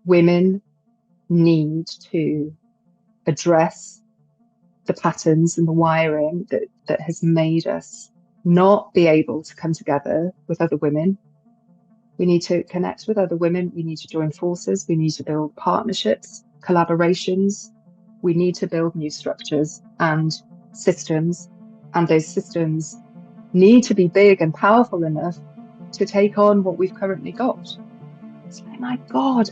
women need to address the patterns and the wiring that has made us not be able to come together with other women. We need to connect with other women. We need to join forces. We need to build partnerships, collaborations. We need to build new structures and systems. And those systems need to be big and powerful enough to take on what we've currently got. It's like, my God,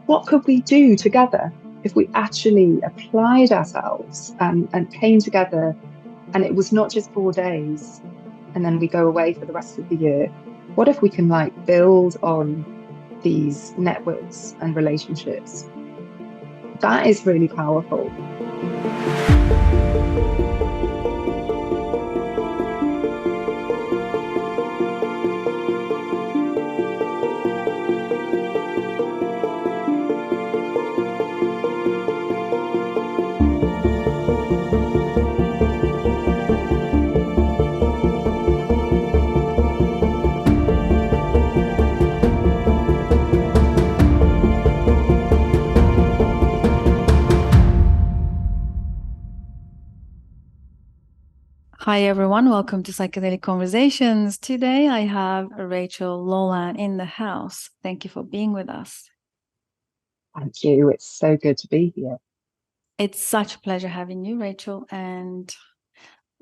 what could we do together if we actually applied ourselves and came together, and it was not just 4 days and then we go away for the rest of the year? What if we can build on these networks and relationships? That is really powerful. Hi everyone, welcome to Psychedelic Conversations. Today I have Rachel Lawlan in the house. Thank you for being with us. Thank you. It's so good to be here. It's such a pleasure having you, Rachel, and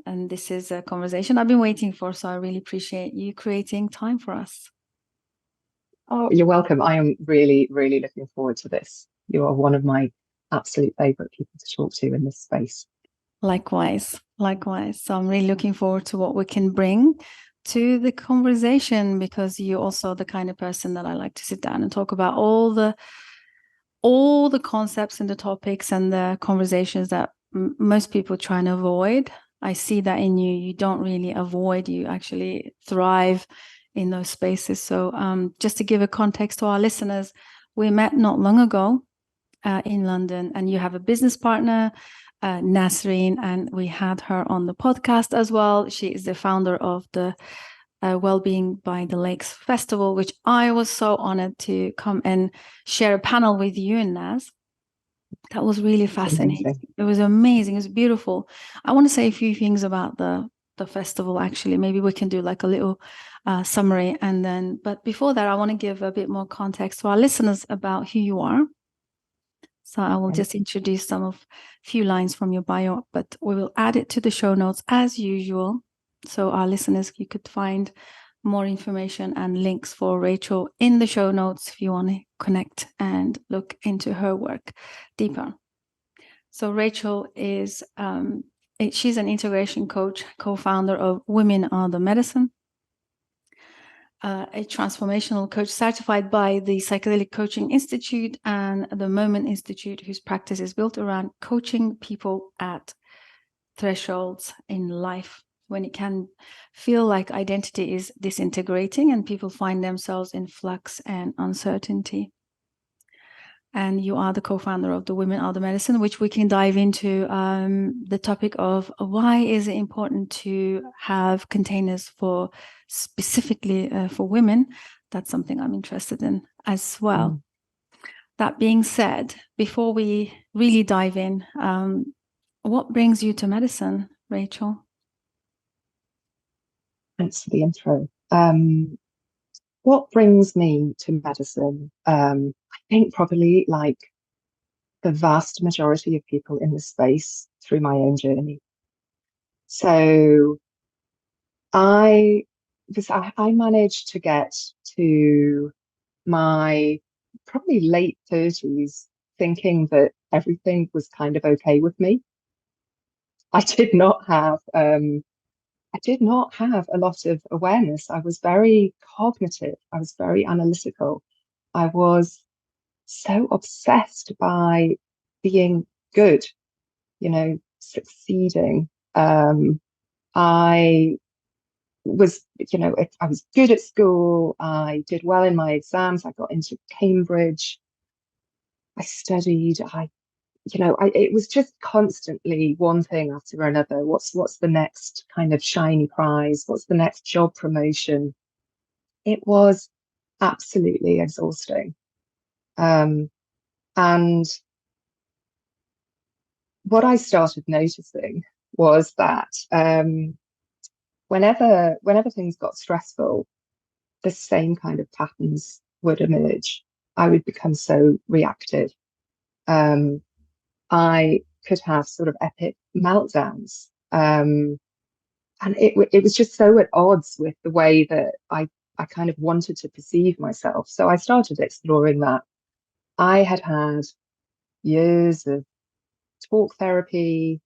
this is a conversation I've been waiting for, so I really appreciate you creating time for us. Oh, you're welcome. I am really, really looking forward to this. You are one of my absolute favorite people to talk to in this space. Likewise. So I'm really looking forward to what we can bring to the conversation, because you're also the kind of person that I like to sit down and talk about all the concepts and the topics and the conversations that most people try and avoid. I see that in you. You don't really avoid, you actually thrive in those spaces. So just to give a context to our listeners, we met not long ago in London, and you have a business partner, Nasreen, and we had her on the podcast as well. She is the founder of the Wellbeing by the Lakes Festival, which I was so honored to come and share a panel with you and Nas. That was really fascinating. Amazing. It was amazing. It was beautiful. I want to say a few things about the festival, actually. Maybe we can do like a little summary, and then, but before that, I want to give a bit more context to our listeners about who you are. So I will just introduce few lines from your bio, but we will add it to the show notes as usual. So our listeners, you could find more information and links for Rachel in the show notes if you want to connect and look into her work deeper. So Rachel is, she's an integration coach, co-founder of Women Are the Medicine, a transformational coach certified by the Psychedelic Coaching Institute and the Moment Institute, whose practice is built around coaching people at thresholds in life when it can feel like identity is disintegrating and people find themselves in flux and uncertainty. And you are the co-founder of the Women Are the Medicine, which we can dive into the topic of why is it important to have containers for specifically for women. That's something I'm interested in as well. That being said, before we really dive in, what brings you to medicine, Rachel? Thanks for the intro. What brings me to medicine? I think probably like the vast majority of people in this space through my own journey. So I managed to get to my probably late 30s thinking that everything was kind of okay with me. I did not have a lot of awareness. I was very cognitive. I was very analytical. I was so obsessed by being good, succeeding. I was good at school. I did well in my exams. I got into Cambridge. I studied. It was just constantly one thing after another. What's the next kind of shiny prize? What's the next job promotion? It was absolutely exhausting. And what I started noticing was that whenever things got stressful, the same kind of patterns would emerge. I would become so reactive. I could have sort of epic meltdowns. And it was just so at odds with the way that I kind of wanted to perceive myself. So I started exploring that. I had had years of talk therapy.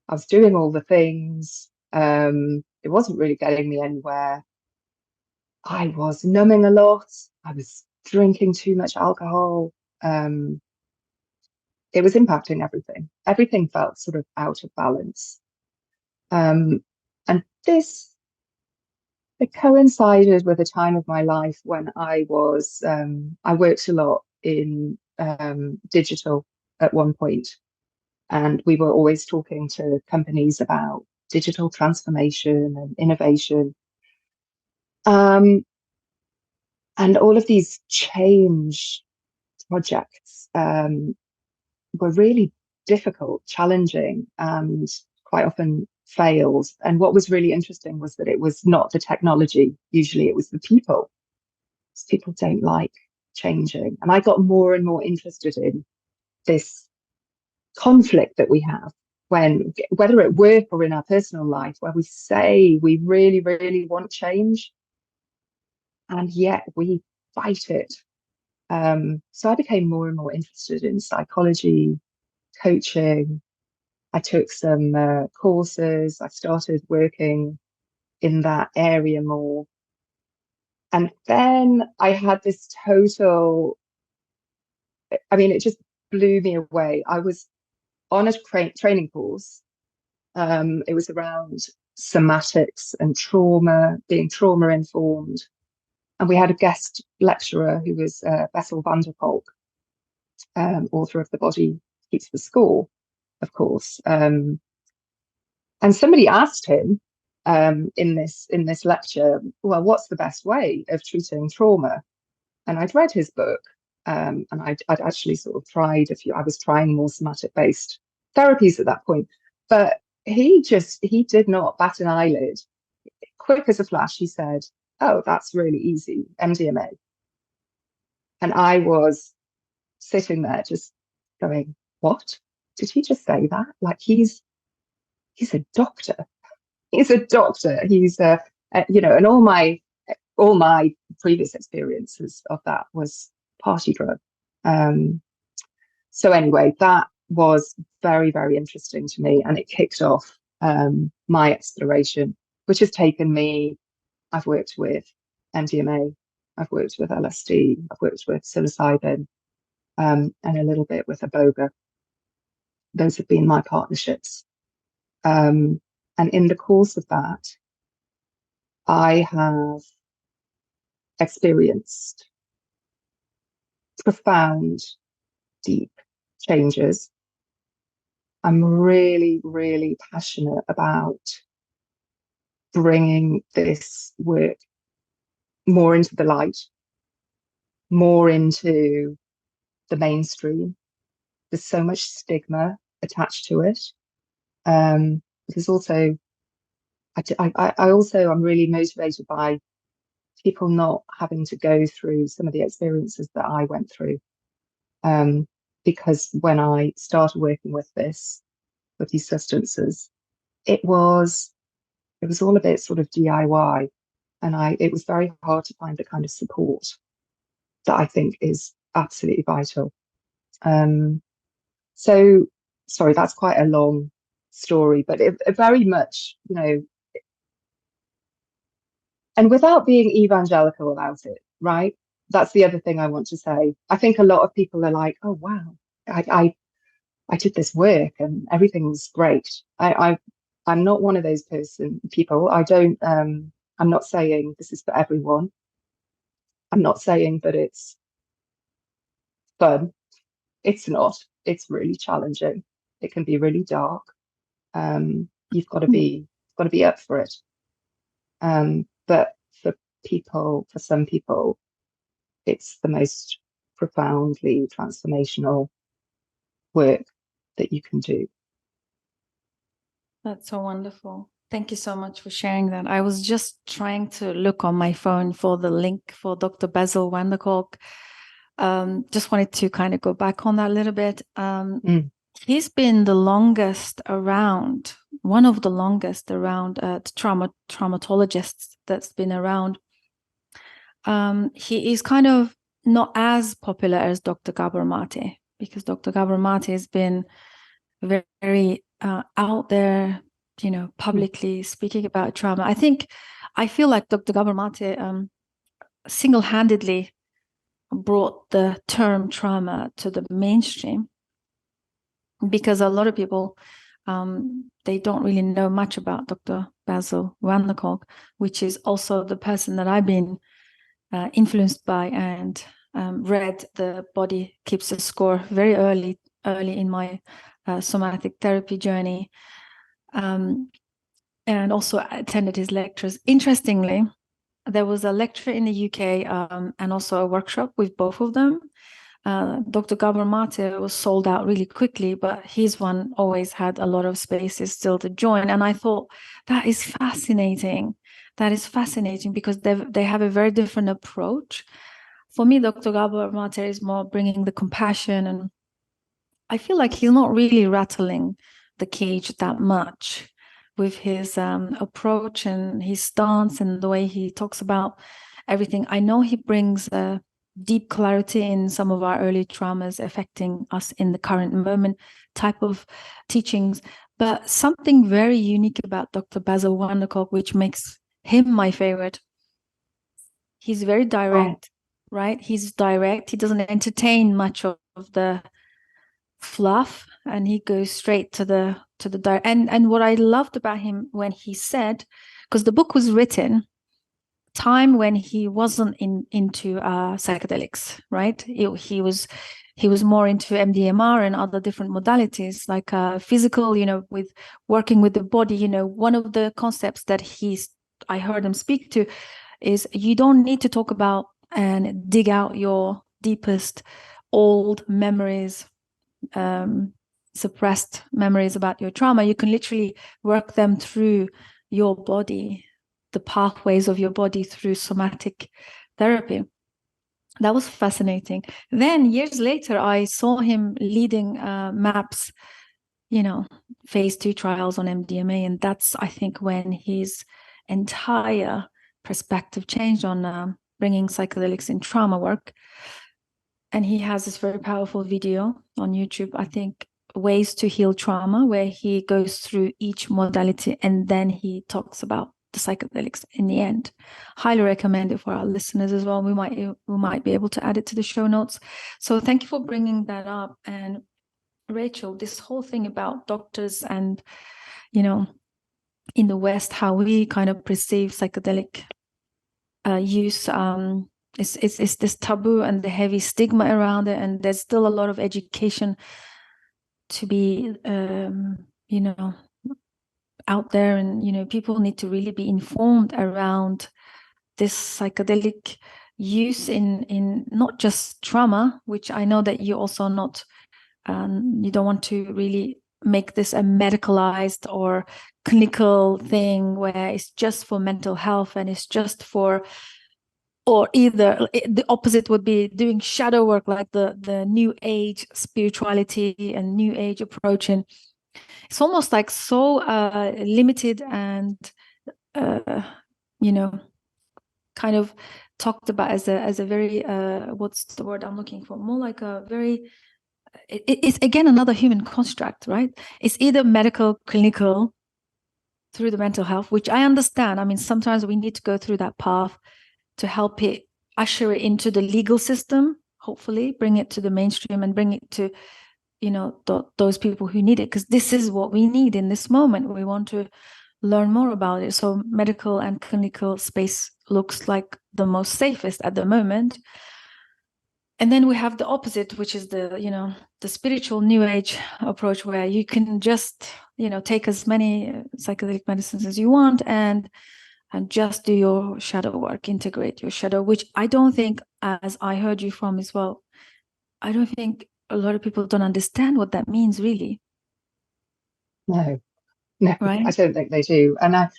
I was doing all the things. It wasn't really getting me anywhere. I was numbing a lot. I was drinking too much alcohol. It was impacting everything. Everything felt sort of out of balance. And this it coincided with a time of my life when I worked a lot in digital at one point, and we were always talking to companies about digital transformation and innovation. And all of these change projects were really difficult, challenging, and quite often failed. And what was really interesting was that it was not the technology. Usually it was the people. People don't like changing. And I got more and more interested in this conflict that we have when, whether at work or in our personal life, where we say we really, really want change, and yet we fight it. So I became more and more interested in psychology, coaching. I took some courses. I started working in that area more. And then I had this total, I mean, it just blew me away. I was on a training course. It was around somatics and trauma, being trauma informed. And we had a guest lecturer who was Bessel van der Kolk, author of The Body Keeps the Score, of course. And somebody asked him in this lecture, well, what's the best way of treating trauma? And I'd read his book, and I'd actually sort of tried I was trying more somatic based therapies at that point, but he did not bat an eyelid. Quick as a flash, he said, "Oh, that's really easy, MDMA." And I was sitting there just going, "What? Did he just say that? Like he's a doctor. He's a doctor. He's and all my previous experiences of that was party drug. So anyway, that was very, very interesting to me, and it kicked off my exploration, which has taken me. I've worked with MDMA, I've worked with LSD, I've worked with psilocybin, and a little bit with iboga. Those have been my partnerships. And in the course of that, I have experienced profound, deep changes. I'm really, really passionate about bringing this work more into the light, more into the mainstream. There's so much stigma attached to it. There's also, I'm really motivated by people not having to go through some of the experiences that I went through. Because when I started working with these substances, it was all a bit sort of DIY, and it was very hard to find the kind of support that I think is absolutely vital. So sorry, that's quite a long story, but it very much, and without being evangelical about it, right? That's the other thing I want to say. I think a lot of people are like, oh wow, I did this work and everything's great. I'm not one of those people. I'm not saying this is for everyone. I'm not saying that it's fun. It's not. It's really challenging. It can be really dark. You've got to be up for it. But for some people, it's the most profoundly transformational work that you can do. That's so wonderful. Thank you so much for sharing that. I was just trying to look on my phone for the link for Dr. Bessel van der Kolk. Just wanted to kind of go back on that a little bit. He's been the longest around, one of the longest around traumatologists that's been around. He is kind of not as popular as Dr. Gabor Maté, because Dr. Gabor Maté has been very out there, publicly speaking about trauma. I feel like Dr. Gabor Maté single-handedly brought the term trauma to the mainstream, because a lot of people, they don't really know much about Dr. Bessel van der Kolk, which is also the person that I've been influenced by and read The Body Keeps a Score very early in my somatic therapy journey, and also attended his lectures. Interestingly, there was a lecture in the UK and also a workshop with both of them. Dr. Gabor Maté was sold out really quickly, but his one always had a lot of spaces still to join. And I thought, that is fascinating. That is fascinating, because they have a very different approach. For me, Dr. Gabor Maté is more bringing the compassion, and I feel like he's not really rattling the cage that much with his approach and his stance and the way he talks about everything. I know he brings deep clarity in some of our early traumas affecting us in the current moment type of teachings, but something very unique about Dr. Bessel van der Kolk, which makes him my favorite. He's very direct, right? He's direct. He doesn't entertain much of the fluff, and he goes straight to the and what I loved about him when he said, because the book was written time when he wasn't into psychedelics, right? He was more into MDMA and other different modalities, like physical, with working with the body. One of the concepts that I heard him speak to is, you don't need to talk about and dig out your deepest old memories, suppressed memories about your trauma. You can literally work them through your body, the pathways of your body, through somatic therapy. That was fascinating. Then years later, I saw him leading MAPS, phase 2 trials on MDMA. And that's, I think, when his entire perspective changed on bringing psychedelics in trauma work. And he has this very powerful video on YouTube, I think, Ways to Heal Trauma, where he goes through each modality and then he talks about the psychedelics in the end. Highly recommend it for our listeners as well. We might be able to add it to the show notes. So thank you for bringing that up. And Rachel, this whole thing about doctors and, in the West, how we kind of perceive psychedelic use, it's this taboo and the heavy stigma around it, and there's still a lot of education to be out there, and people need to really be informed around this psychedelic use in not just trauma, which I know that you also not you don't want to really make this a medicalized or clinical thing where it's just for mental health and it's just for, or either the opposite would be doing shadow work, like the new age spirituality and new age approach. And it's almost like so limited and kind of talked about as a very what's the word I'm looking for, more like a very, it's again another human construct, right? It's either medical, clinical, through the mental health, which I understand. I mean, sometimes we need to go through that path to help it usher it into the legal system, hopefully bring it to the mainstream and bring it to those people who need it, because this is what we need in this moment. We want to learn more about it. So medical and clinical space looks like the most safest at the moment. And then we have the opposite, which is the spiritual new age approach, where you can just take as many psychedelic medicines as you want and just do your shadow work, integrate your shadow, which I don't think, as I heard you from as well, I don't think a lot of people don't understand what that means, really. No, Right? I don't think they do. And I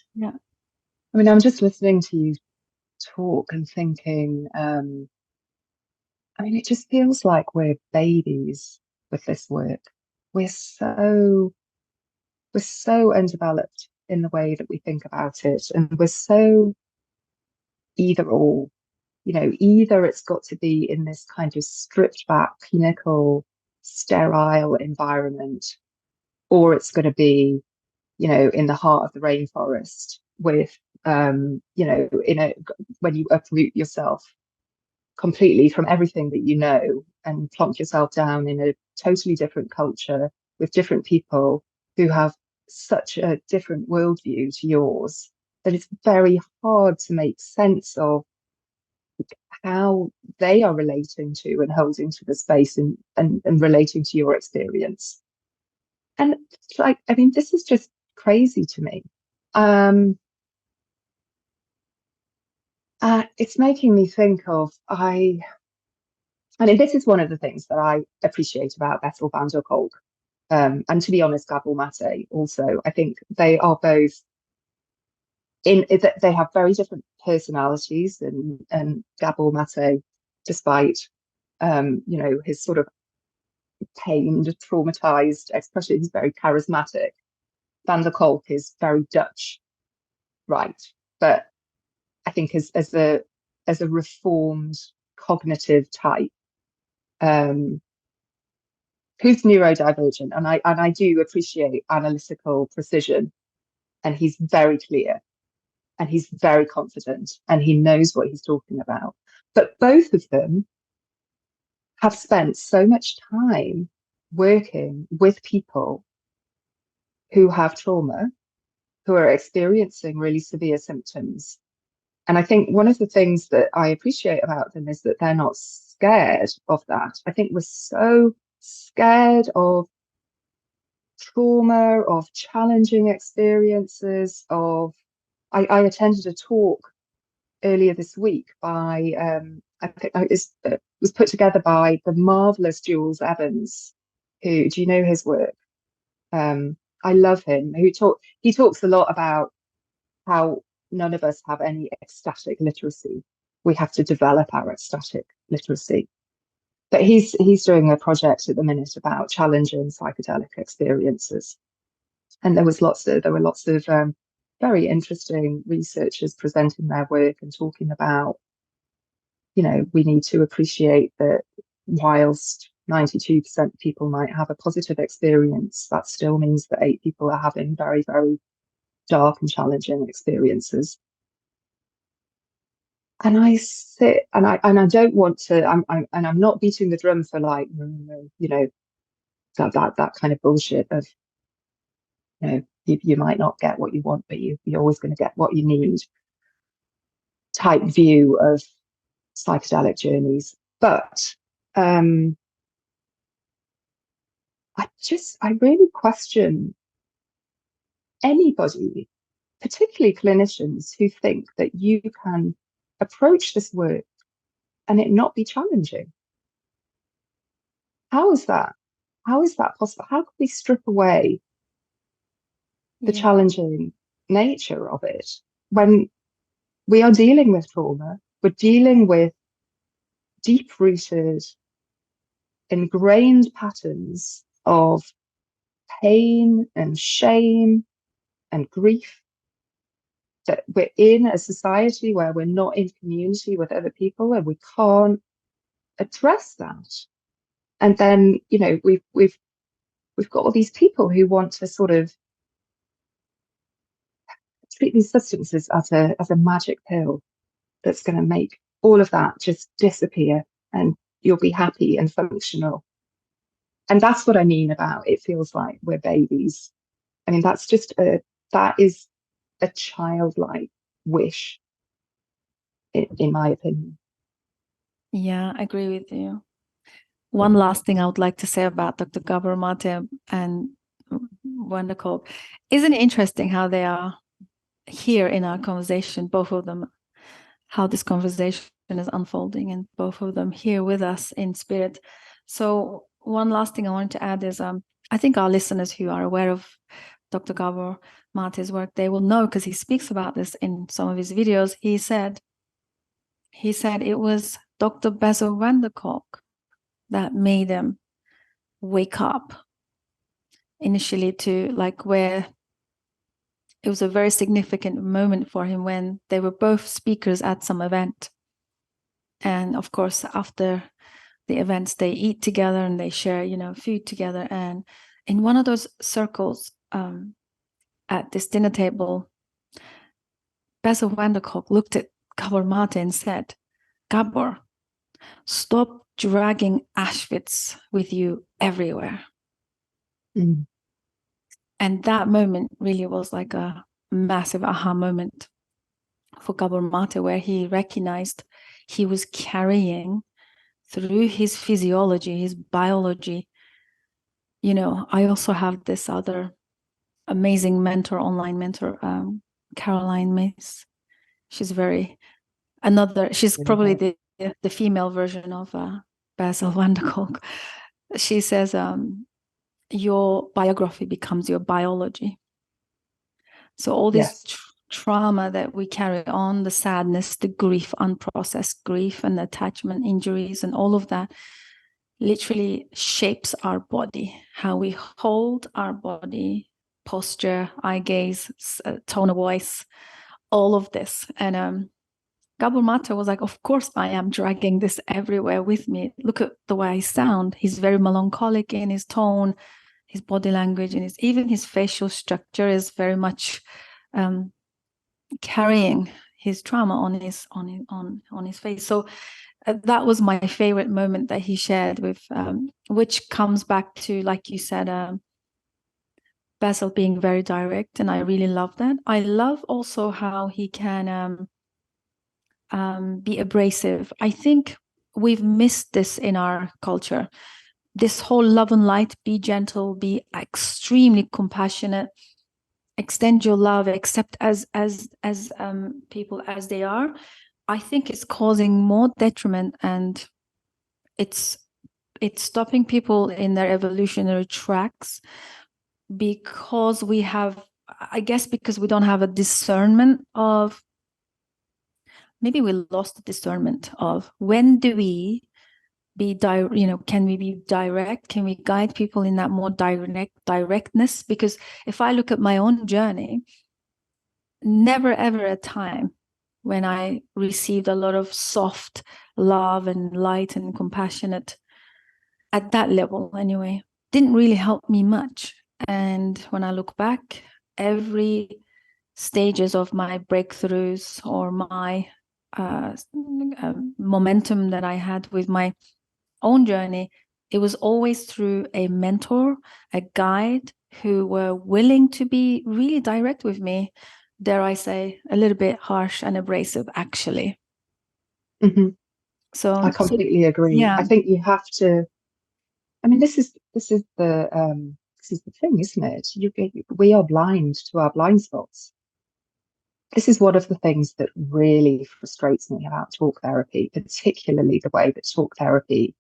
mean, I'm just listening to you talk and thinking, I mean, it just feels like we're babies with this work. We're so undeveloped in the way that we think about it, and we're so either or. Either it's got to be in this kind of stripped back, clinical, sterile environment, or it's going to be, in the heart of the rainforest with, when you uproot yourself completely from everything that you know and plonk yourself down in a totally different culture with different people who have such a different worldview to yours that it's very hard to make sense of how they are relating to and holding to the space and relating to your experience. And like, I mean, this is just crazy to me. It's making me think of, I mean, this is one of the things that I appreciate about Bessel van der Kolk. And to be honest, Gabor Maté also. I think they are both they have very different personalities, and Gabor Maté, despite his sort of pained, traumatized expression, he's very charismatic. Van der Kolk is very Dutch, right? But I think as a reformed cognitive type, who's neurodivergent, and I do appreciate analytical precision, and he's very clear, and he's very confident, and he knows what he's talking about. But both of them have spent so much time working with people who have trauma, who are experiencing really severe symptoms. And I think one of the things that I appreciate about them is that they're not scared of that. I think we're so scared of trauma, of challenging experiences, of I attended a talk earlier this week by I think it was put together by the marvelous Jules Evans, who, do you know his work? I love him. He talks a lot about how none of us have any ecstatic literacy. We have to develop our ecstatic literacy. But he's doing a project at the minute about challenging psychedelic experiences, and there were lots of very interesting researchers presenting their work and talking about, we need to appreciate that whilst 92% of people might have a positive experience, that still means that 8 people are having very, very dark and challenging experiences. And I sit and I don't want to. I'm not beating the drum for like, that kind of bullshit of, you might not get what you want, but you're always going to get what you need type view of psychedelic journeys. But I really question anybody, particularly clinicians, who think that you can approach this work and it not be challenging. How is that? How is that possible? How can we strip away the challenging nature of it when we are dealing with trauma? We're dealing with deep-rooted, ingrained patterns of pain and shame and grief, that we're in a society where we're not in community with other people and we can't address that. And then, we've got all these people who want to sort of treat these substances as a magic pill that's going to make all of that just disappear and you'll be happy and functional. And that's what I mean about it feels like we're babies. I mean, that is a childlike wish, in my opinion. Yeah, I agree with you. One last thing I would like to say about Dr. Gabor Maté and Van der Kolk. Isn't it interesting how they are here in our conversation, both of them, how this conversation is unfolding, and both of them here with us in spirit. So one last thing I wanted to add is I think our listeners who are aware of Dr. Gabor Maté's work, they will know, because he speaks about this in some of his videos. He said it was Dr. Bessel van der Kolk that made him wake up initially, to like where it was a very significant moment for him when they were both speakers at some event. And of course, after the events, they eat together and they share, food together. And in one of those circles at this dinner table, Bessel van der Kolk looked at Gabor Maté and said, "Gabor, stop dragging Auschwitz with you everywhere." Mm. And that moment really was like a massive aha moment for Gabor Maté, where he recognized he was carrying through his physiology, his biology. I also have this other amazing mentor, online mentor, Caroline Mace. She's probably the female version of Bessel van der Kolk. She says, your biography becomes your biology. So all this trauma that we carry on, the sadness, the grief, unprocessed grief and attachment injuries and all of that, literally shapes our body, how we hold our body, posture, eye gaze, tone of voice, all of this. And Gabor Maté was like, of course I am dragging this everywhere with me. Look at the way I sound. He's very melancholic in his tone, his body language, and even his facial structure is very much carrying his trauma on his face. So that was my favorite moment that he shared with, which comes back to, like you said, Bessel being very direct, and I really love that. I love also how he can be abrasive. I think we've missed this in our culture. This whole love and light, be gentle, be extremely compassionate, extend your love, accept as people as they are. I think it's causing more detriment, and it's stopping people in their evolutionary tracks, because we have, I guess, because we don't have a discernment of, maybe we lost the discernment of when do we be can we be direct? Can we guide people in that more directness? Because if I look at my own journey, never ever a time when I received a lot of soft love and light and compassionate at that level anyway, didn't really help me much. And when I look back, every stages of my breakthroughs or my momentum that I had with my own journey, it was always through a mentor, a guide who were willing to be really direct with me, dare I say, a little bit harsh and abrasive, actually. Mm-hmm. So I completely agree. Yeah. I think you have to. I mean, this is the thing, isn't it? We are blind to our blind spots. This is one of the things that really frustrates me about talk therapy, particularly the way that talk therapy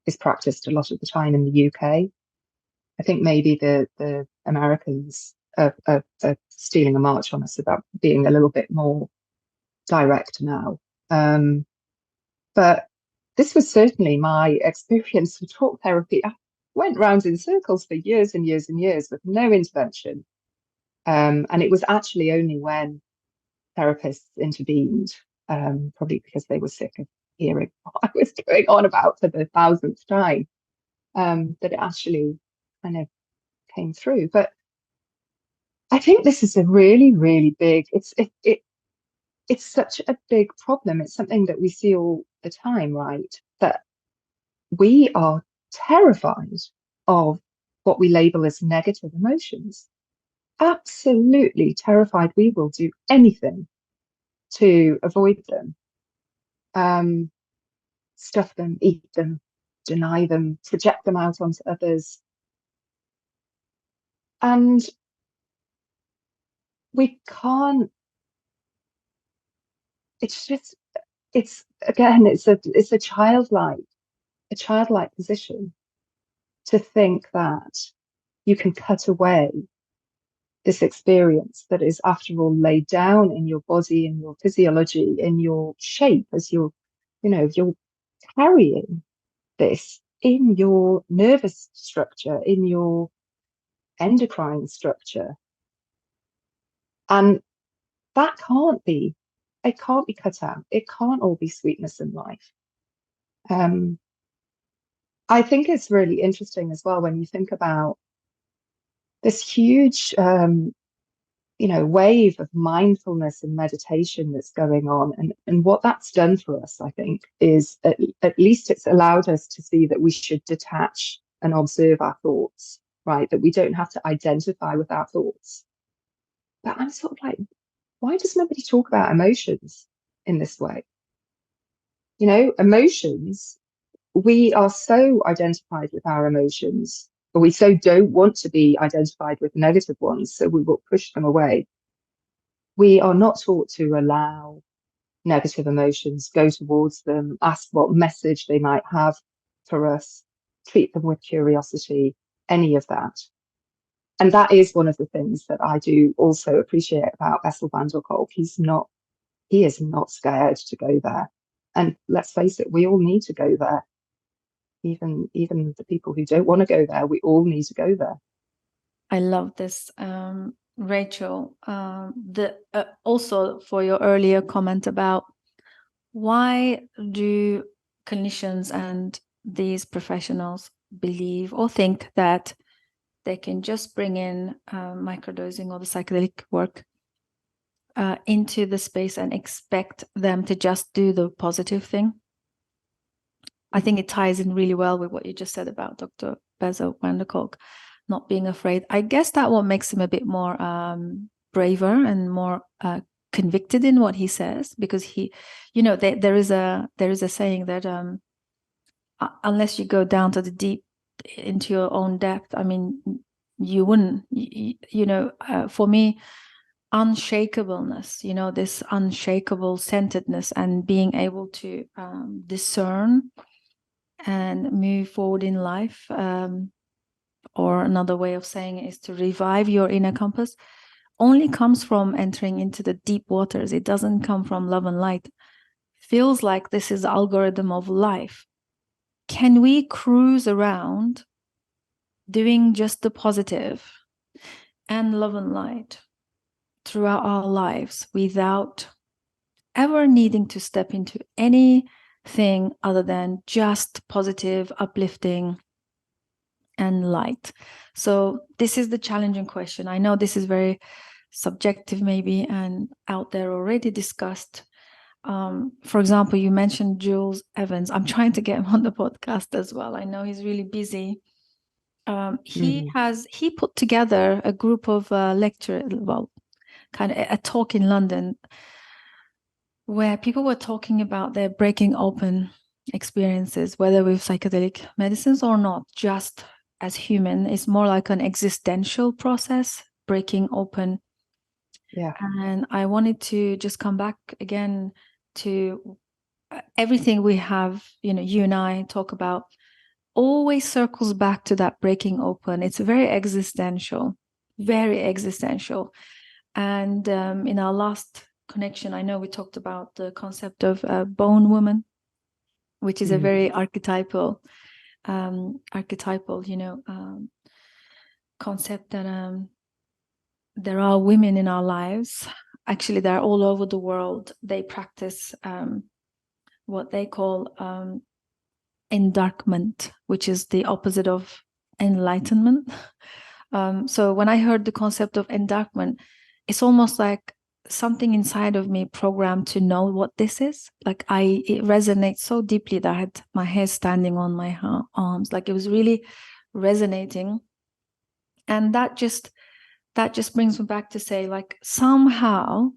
is practiced a lot of the time in the UK. I think maybe the Americans are stealing a march on us about being a little bit more direct now. But this was certainly my experience with talk therapy. I went round in circles for years and years and years with no intervention. And it was actually only when therapists intervened, probably because they were sick of hearing what I was going on about for the 1000th time, that it actually kind of came through. But I think this is a really, really big, it's such a big problem. It's something that we see all the time, right? That we are terrified of what we label as negative emotions. Absolutely terrified. We will do anything to avoid them. Stuff them, eat them, deny them, project them out onto others. And we can't, it's again, it's a childlike position. to think that you can cut away this experience that is, after all, laid down in your body, in your physiology, in your shape, as you're carrying this in your nervous structure, in your endocrine structure. And that it can't be cut out. It can't all be sweetness and life. I think it's really interesting as well when you think about this huge wave of mindfulness and meditation that's going on. And what that's done for us, I think, is at least it's allowed us to see that we should detach and observe our thoughts, right? That we don't have to identify with our thoughts. But I'm sort of like, why does nobody talk about emotions in this way? Emotions, we are so identified with our emotions, but we so don't want to be identified with negative ones, so we will push them away. We are not taught to allow negative emotions, go towards them, ask what message they might have for us, treat them with curiosity, any of that. And that is one of the things that I do also appreciate about Bessel van der Kolk. He is not scared to go there. And let's face it, we all need to go there. Even the people who don't want to go there, we all need to go there. I love this, Rachel. Also for your earlier comment about why do clinicians and these professionals believe or think that they can just bring in microdosing or the psychedelic work into the space and expect them to just do the positive thing? I think it ties in really well with what you just said about Dr. Bessel van der Kolk not being afraid. I guess that what makes him a bit more braver and more convicted in what he says, because he, there is a saying that unless you go down to the deep into your own depth, I mean, you wouldn't, for me, unshakableness, this unshakable centeredness and being able to discern and move forward in life, or another way of saying it is to revive your inner compass, only comes from entering into the deep waters. It doesn't come from love and light. Feels like this is the algorithm of life. Can we cruise around doing just the positive and love and light throughout our lives without ever needing to step into anything other than just positive, uplifting, and light? So this is the challenging question. I know this is very subjective maybe and out there already discussed. For example, you mentioned Jules Evans. I'm trying to get him on the podcast as well. I know he's really busy. He put together a group of lecturers, kind of a talk in London where people were talking about their breaking open experiences, whether with psychedelic medicines or not, just as human. It's more like an existential process, breaking open. Yeah. And I wanted to just come back again to everything we have, you and I talk about, always circles back to that breaking open. It's very existential. And in our last connection, I know we talked about the concept of bone woman, which is a very archetypal, concept that there are women in our lives. Actually, they're all over the world. They practice what they call endarkment, which is the opposite of enlightenment. So when I heard the concept of endarkment, it's almost like something inside of me programmed to know what this is. Like it resonates so deeply that I had my hair standing on my arms. Like it was really resonating. And that just brings me back to say, like, somehow,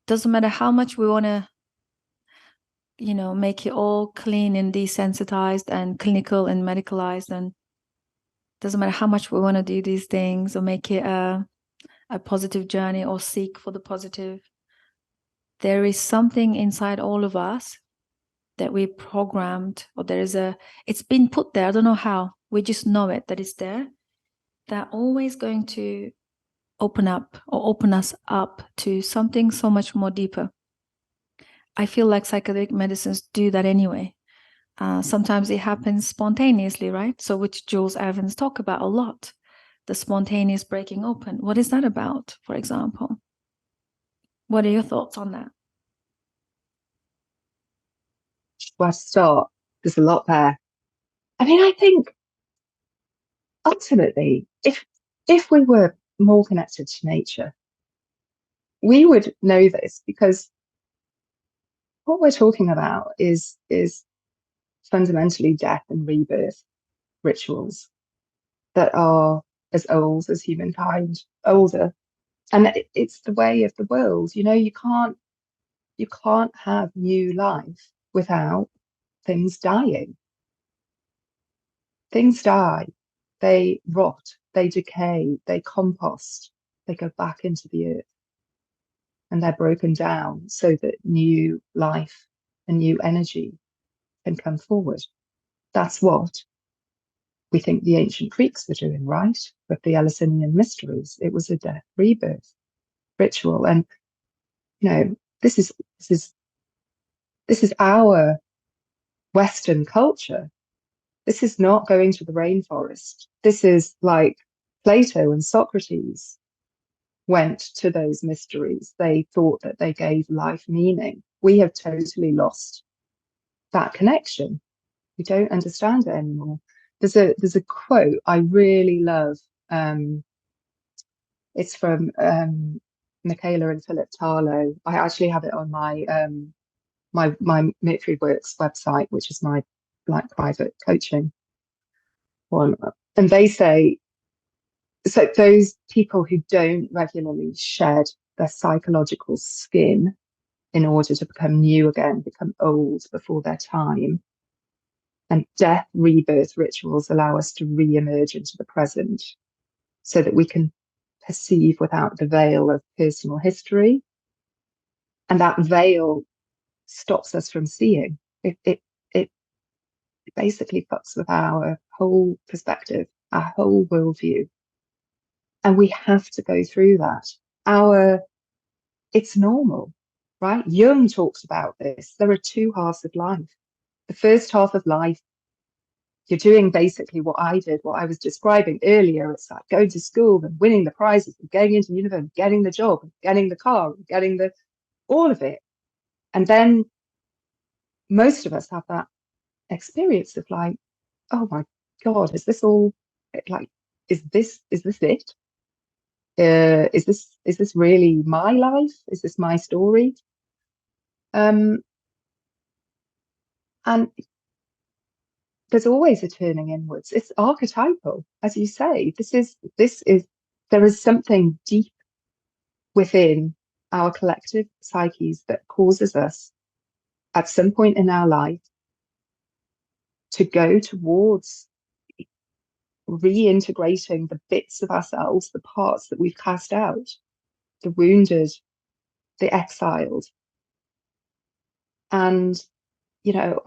doesn't matter how much we want to, make it all clean and desensitized and clinical and medicalized, and doesn't matter how much we want to do these things or make it a positive journey or seek for the positive, there is something inside all of us that we programmed, or it's been put there, I don't know how, we just know it, that it's there, they're always going to open up or open us up to something so much more deeper. I feel like psychedelic medicines do that anyway. Sometimes it happens spontaneously, right? So which Jules Evans talk about a lot, the spontaneous breaking open. What is that about, for example? What are your thoughts on that? Where to start? There's a lot there. I mean, I think ultimately, if we were more connected to nature, we would know this, because what we're talking about is fundamentally death and rebirth rituals that are as old as humankind, older. And it's the way of the world. You know, you can't have new life without things dying. Things die, they rot, they decay, they compost, they go back into the earth, and they're broken down so that new life and new energy can come forward. That's what we think the ancient Greeks were doing, right? With the Eleusinian mysteries, it was a death rebirth ritual. And you know, this is our Western culture. This is not going to the rainforest. This is like Plato and Socrates went to those mysteries. They thought that they gave life meaning. We have totally lost that connection. We don't understand it anymore. There's a quote I really love. It's from Michaela and Philip Tarlow. I actually have it on my my Military Works website, which is my like private coaching one. And they say, so those people who don't regularly shed their psychological skin in order to become new again, become old before their time. And death rebirth rituals allow us to re-emerge into the present so that we can perceive without the veil of personal history. And that veil stops us from seeing. It basically fucks with our whole perspective, our whole worldview. And we have to go through that. It's normal, right? Jung talks about this. There are two halves of life. The first half of life, you're doing basically what I did, what I was describing earlier. It's like going to school and winning the prizes and getting into university, getting the job, and getting the car, and getting all of it. And then most of us have that experience of like, oh my God, is this all like, is this it? Is this really my life? Is this my story? And there's always a turning inwards. It's archetypal, as you say. There is something deep within our collective psyches that causes us at some point in our life to go towards reintegrating the bits of ourselves, the parts that we've cast out, the wounded, the exiled. And, you know,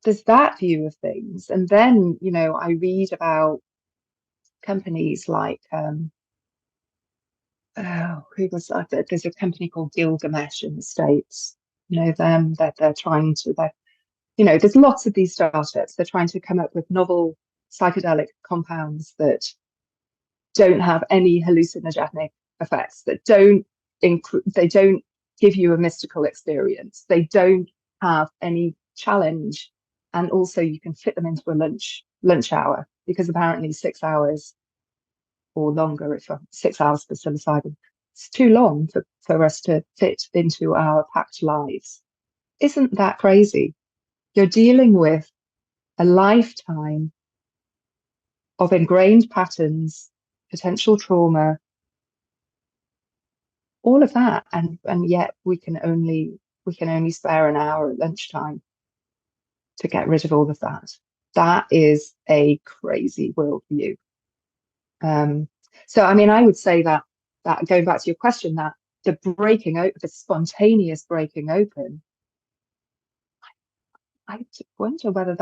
there's that view of things. And then, you know, I read about companies like, who was that? There's a company called Gilgamesh in the States. You know, them, that they're trying to, you know, there's lots of these startups. They're trying to come up with novel psychedelic compounds that don't have any hallucinogenic effects, that they don't give you a mystical experience. They don't have any challenge. And also you can fit them into a lunch hour, because apparently 6 hours or longer, if 6 hours for psilocybin, it's too long for us to fit into our packed lives. Isn't that crazy? You're dealing with a lifetime of ingrained patterns, potential trauma, all of that, and yet we can only spare an hour at lunchtime to get rid of all of that. That is a crazy worldview. So I mean, I would say that going back to your question, that the spontaneous breaking open, I wonder whether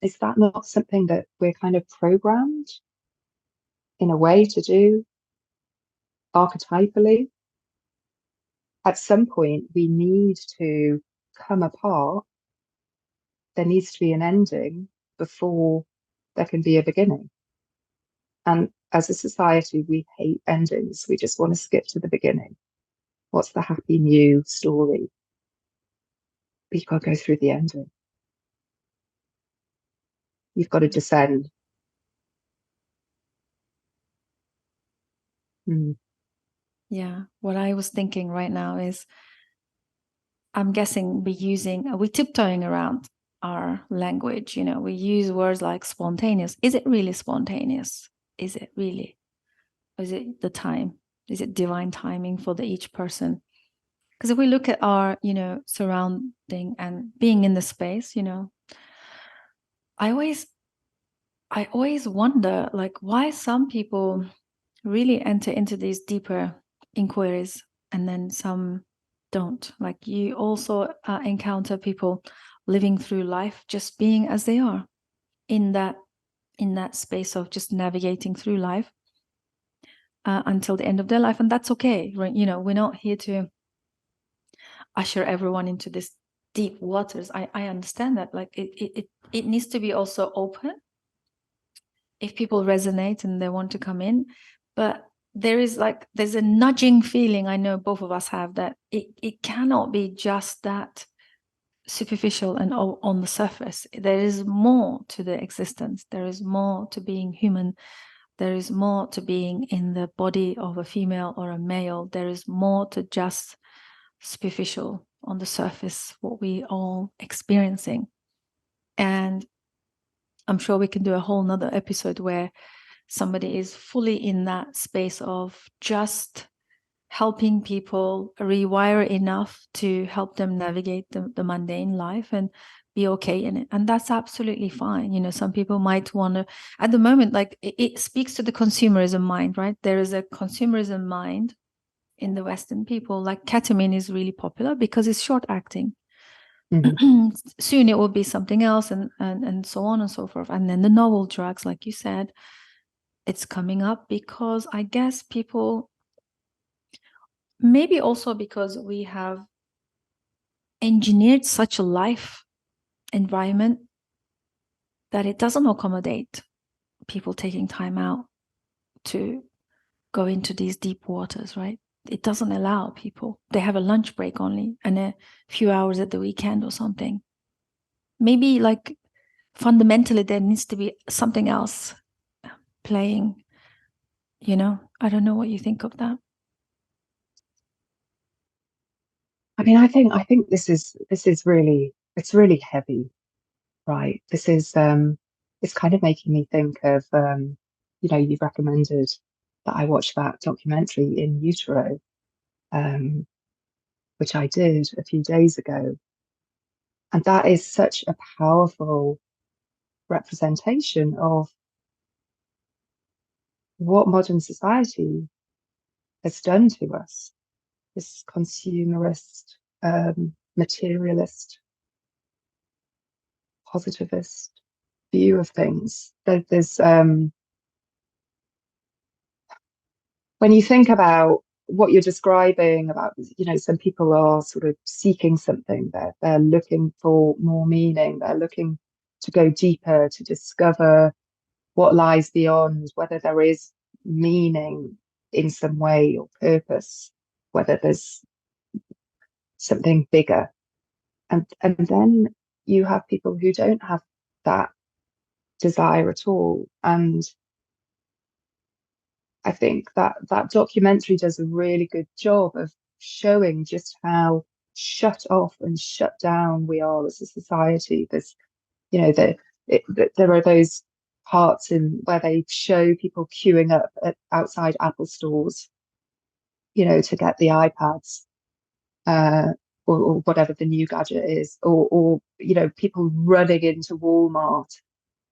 is that not something that we're kind of programmed in a way to do archetypally? At some point, we need to come apart. There needs to be an ending before there can be a beginning. And as a society, we hate endings. We just want to skip to the beginning. What's the happy new story? But you've got to go through the ending. You've got to descend. Mm. Yeah. What I was thinking right now is, I'm guessing we're tiptoeing around our language. We use words like spontaneous. Is it really spontaneous? Is it really? Or is it the time? Is it divine timing for each person? Because if we look at our, surrounding and being in the space, I always wonder, like, why some people really enter into these deeper inquiries and then some don't. Like, you also encounter people living through life just being as they are in that space of just navigating through life until the end of their life, and that's okay, right? We're not here to usher everyone into this deep waters. I understand that, like, it needs to be also open if people resonate and they want to come in, but there's a nudging feeling, I know both of us have, that it cannot be just that superficial and on the surface. There is more to the existence. There is more to being human. There is more to being in the body of a female or a male. There is more to just superficial on the surface, what we all experiencing. And I'm sure we can do a whole nother episode where somebody is fully in that space of just helping people rewire enough to help them navigate the mundane life and be okay in it. And that's absolutely fine. Some people might want to, at the moment, like, it speaks to the consumerism mind, right? There is a consumerism mind in the Western people. Like, ketamine is really popular because it's short acting. Mm-hmm. Soon it will be something else, and so on and so forth. And then the novel drugs, like you said, it's coming up because I guess people, maybe also because we have engineered such a life environment that it doesn't accommodate people taking time out to go into these deep waters, right? It doesn't allow people. They have a lunch break only and a few hours at the weekend or something. Maybe, like, fundamentally there needs to be something else playing. I don't know what you think of that. I mean, I think this is really, it's really heavy, right? This is it's kind of making me think of you've recommended that I watch that documentary in Utero, which I did a few days ago. And that is such a powerful representation of what modern society has done to us. This consumerist, materialist, positivist view of things. There's when you think about what you're describing about, some people are sort of seeking something, they're looking for more meaning, they're looking to go deeper, to discover what lies beyond, whether there is meaning in some way or purpose, whether there's something bigger. And then you have people who don't have that desire at all. And I think that documentary does a really good job of showing just how shut off and shut down we are as a society. There's, there are those parts in where they show people queuing up outside Apple stores, to get the iPads, or whatever the new gadget is, or people running into Walmart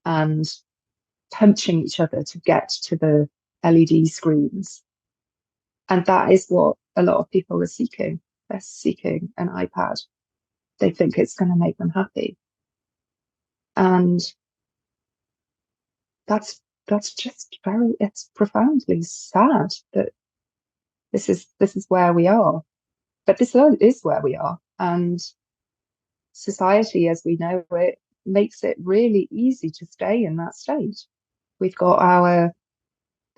and punching each other to get to the LED screens. And that is what a lot of people are seeking. They're seeking an iPad. They think it's going to make them happy. And that's just it's profoundly sad that this is where we are. But this is where we are. And society as we know it makes it really easy to stay in that state. We've got our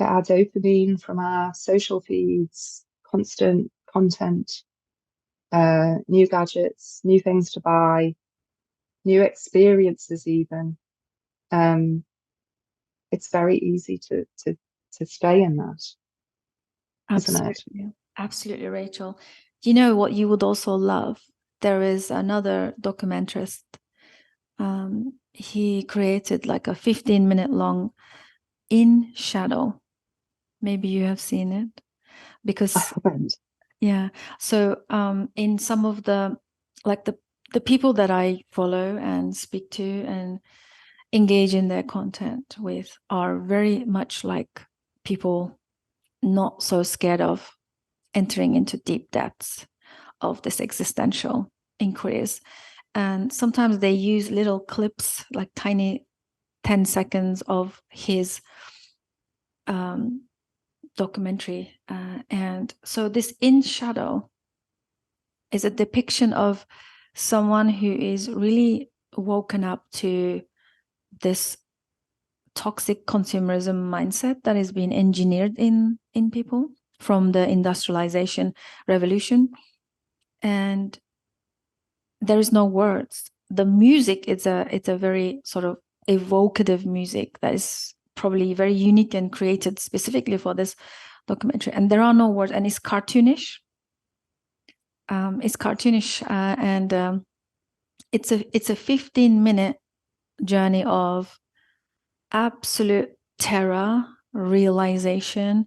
dopamine from our social feeds, constant content, new gadgets, new things to buy, new experiences even. It's very easy to stay in that, isn't it? Absolutely, Rachel. You know what you would also love? There is another documentarist. He created like a 15-minute long In Shadow. Maybe you have seen it. Because I haven't. Yeah. So in some of the people that I follow and speak to and engage in their content with are very much like people not so scared of entering into deep depths of this existential inquiries. And sometimes they use little clips, like tiny 10 seconds of his documentary. And so this In Shadow is a depiction of someone who is really woken up to this toxic consumerism mindset that has been engineered in people from the industrialization revolution. And there is no words. The music it's a very sort of evocative music that is probably very unique and created specifically for this documentary. And there are no words, and it's cartoonish. And it's a 15-minute journey of absolute terror, realization,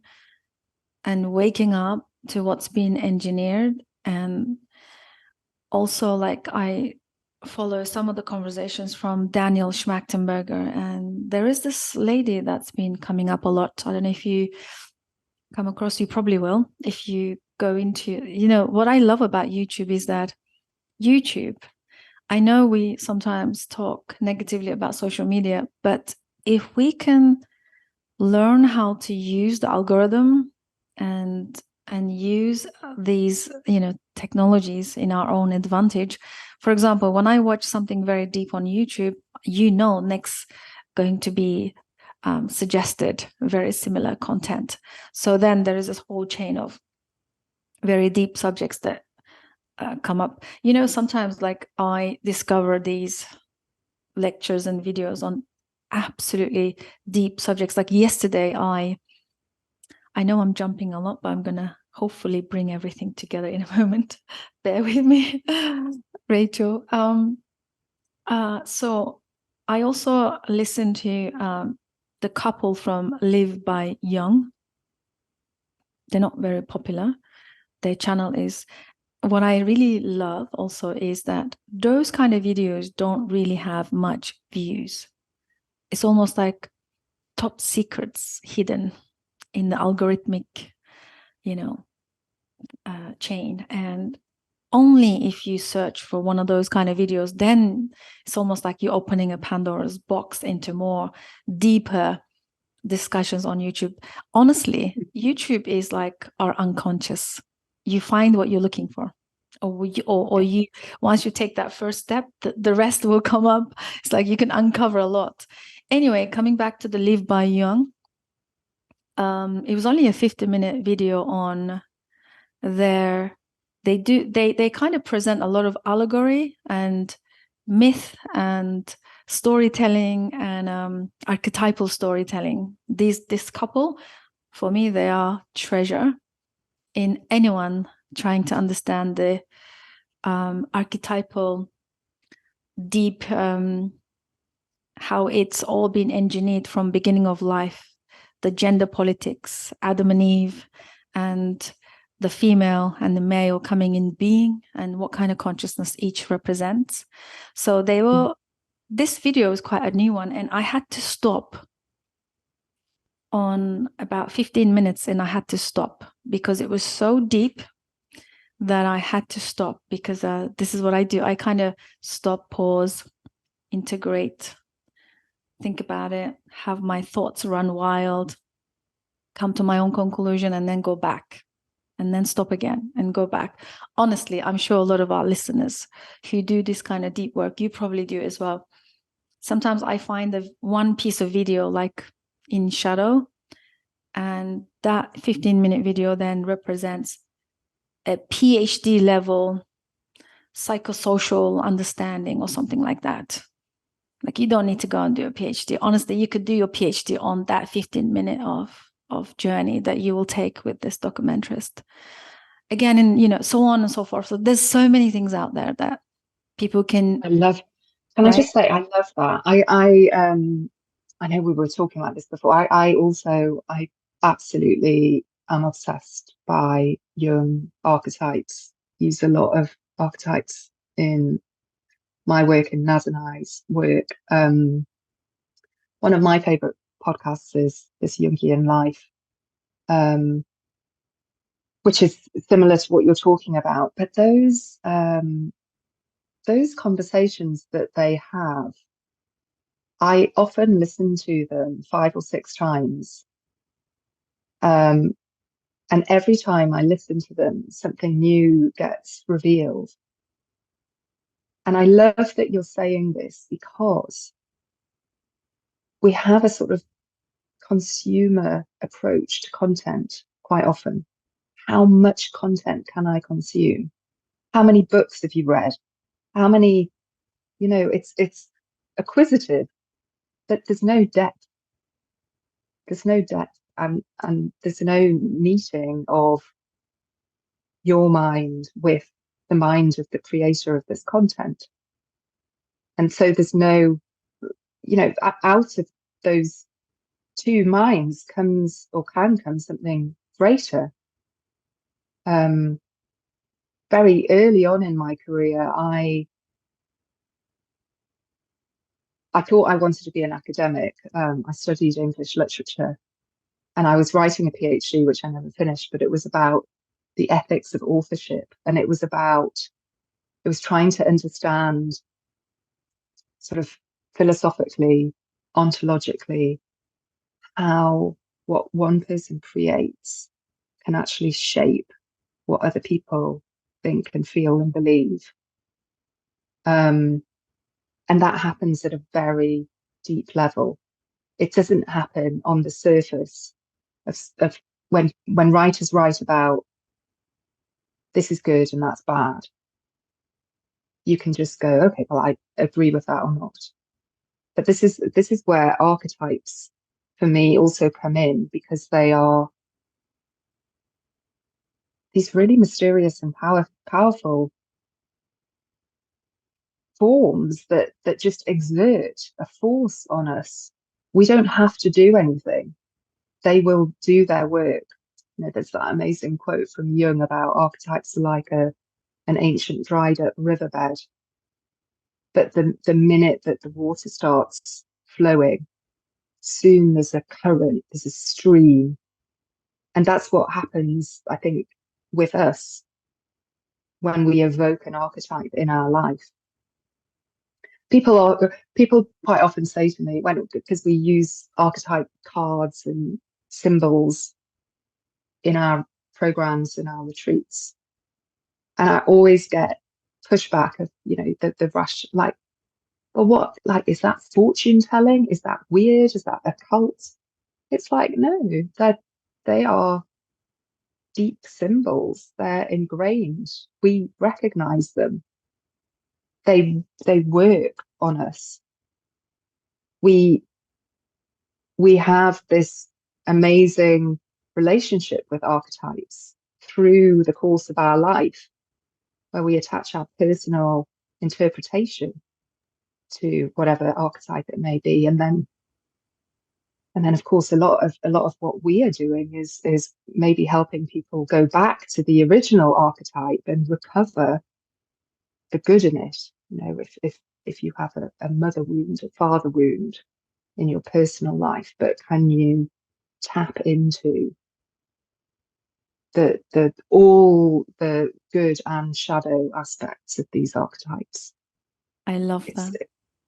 and waking up to what's been engineered. And also, like, I follow some of the conversations from Daniel Schmachtenberger, and there is this lady that's been coming up a lot. I don't know if you come across, you probably will if you go into, what I love about YouTube is that YouTube, I know we sometimes talk negatively about social media, but if we can learn how to use the algorithm and use these technologies in our own advantage. For example, when I watch something very deep on YouTube, next going to be suggested very similar content. So then there is this whole chain of very deep subjects that come up. Sometimes like I discover these lectures and videos on absolutely deep subjects. Like yesterday, I know I'm jumping a lot, but I'm gonna hopefully bring everything together in a moment. Bear with me, Rachel. So I also listened to the couple from Live by Young. They're not very popular. Their channel is, what I really love also is that those kind of videos don't really have much views. It's almost like top secrets hidden in the algorithmic, chain. And only if you search for one of those kind of videos, then it's almost like you're opening a Pandora's box into more deeper discussions on YouTube. Honestly, YouTube is like our unconscious. You find what you're looking for, or you once you take that first step, the rest will come up. It's like you can uncover a lot. Anyway, coming back to the Live by Young, it was only a 50-minute video on they kind of present a lot of allegory and myth and storytelling and archetypal storytelling. This couple, for me, they are treasure in anyone trying to understand the archetypal deep, how it's all been engineered from beginning of life, the gender politics, Adam and Eve, and the female and the male coming in being, and what kind of consciousness each represents. So this video is quite a new one, and I had to stop on about 15 minutes, and I had to stop because it was so deep that I had to stop, because this is what I do. I kind of stop, pause, integrate think about it, have my thoughts run wild, come to my own conclusion, and then go back, and then stop again and go back. Honestly, I'm sure a lot of our listeners who do this kind of deep work, you probably do as well. Sometimes I find that one piece of video like in shadow, and that 15-minute video then represents a PhD level psychosocial understanding or something like that. Like, you don't need to go and do a PhD. Honestly, you could do your PhD on that 15-minute of journey that you will take with this documentarist. Again, and you know, so on and so forth. So there's so many things out there that people can. Can I just say, I love that. I know we were talking about this before. I absolutely am obsessed by Jung archetypes. Use a lot of archetypes in my work, in Naz and I's work. One of my favorite podcasts is This Jungian Life, which is similar to what you're talking about. But those conversations that they have, I often listen to them 5 or 6 times. And every time I listen to them, something new gets revealed. And I love that you're saying this, because we have a sort of consumer approach to content quite often. How much content can I consume? How many books have you read? How many, it's acquisitive, but there's no depth. There's no depth, and there's no meeting of your mind with the mind of the creator of this content. And so there's no, out of those two minds comes, or can come, something greater. Very early on in my career, I thought I wanted to be an academic. I studied English literature, and I was writing a PhD, which I never finished, but it was about the ethics of authorship. And it was trying to understand, sort of philosophically, ontologically, how what one person creates can actually shape what other people think and feel and believe. And that happens at a very deep level. It doesn't happen on the surface of when writers write about this is good and that's bad. You can just go, okay, well, I agree with that or not. But this is where archetypes, for me, also come in, because they are these really mysterious and powerful forms that just exert a force on us. We don't have to do anything. They will do their work. There's that amazing quote from Jung about archetypes are like an ancient dried up riverbed. But the minute that the water starts flowing, soon there's a current, there's a stream. And that's what happens, I think, with us when we evoke an archetype in our life. People quite often say to me, because we use archetype cards and symbols in our programs, in our retreats, and I always get pushback of, the rush, like, well, what, like, is that fortune telling? Is that weird? Is that occult? It's like, no, they are deep symbols. They're ingrained. We recognize them. They work on us. We have this amazing relationship with archetypes through the course of our life, where we attach our personal interpretation to whatever archetype it may be, and then of course a lot of what we are doing is maybe helping people go back to the original archetype and recover the good in it. If you have a mother wound, a father wound in your personal life, but can you tap into all the good and shadow aspects of these archetypes? I love that.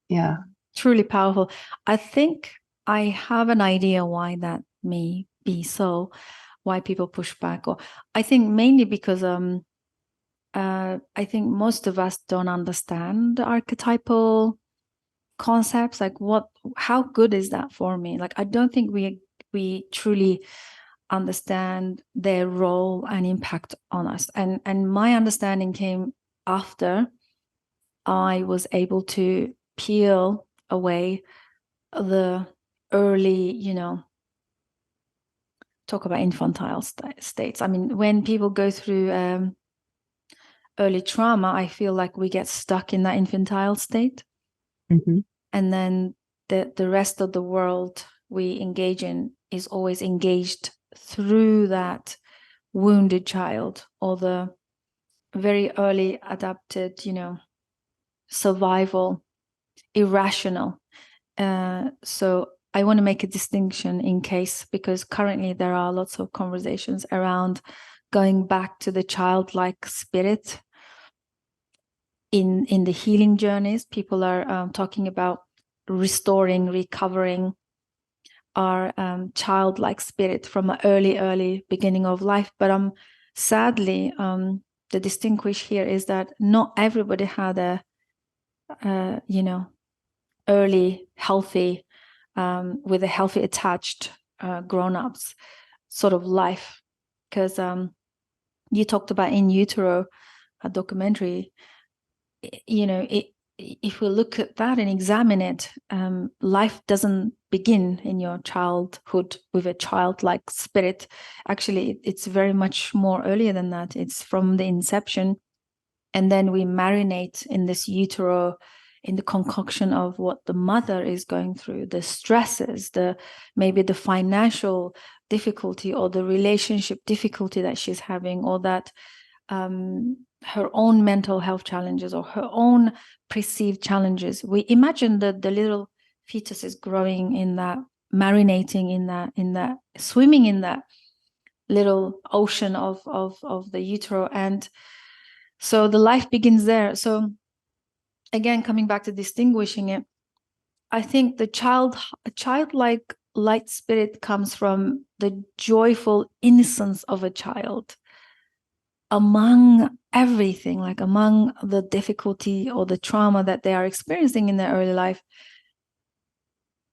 Yeah. truly powerful. I think I have an idea why that may be so, why people push back, or I think mainly because I think most of us don't understand the archetypal concepts. Like, how good is that for me? Like, I don't think we truly understand their role and impact on us. And my understanding came after I was able to peel away the early, talk about infantile states. I mean, when people go through early trauma, I feel like we get stuck in that infantile state. Mm-hmm. And then the rest of the world we engage in is always engaged through that wounded child, or the very early adapted, survival, irrational. So I want to make a distinction in case, because currently there are lots of conversations around going back to the childlike spirit in the healing journeys. People are talking about restoring, recovering our childlike spirit from an early beginning of life. But sadly, the distinguish here is that not everybody had a early healthy with a healthy attached grown-ups sort of life. Because you talked about in Utero, a documentary, if we look at that and examine it, life doesn't begin in your childhood with a childlike spirit. Actually, it's very much more earlier than that. It's from the inception, and then we marinate in this utero, in the concoction of what the mother is going through, the stresses, maybe the financial difficulty or the relationship difficulty that she's having, or that her own mental health challenges or her own perceived challenges. We imagine that the little fetus is growing in that, marinating in that, swimming in that little ocean of the utero. And so the life begins there. So again, coming back to distinguishing it, I think a childlike light spirit comes from the joyful innocence of a child among everything, like among the difficulty or the trauma that they are experiencing in their early life.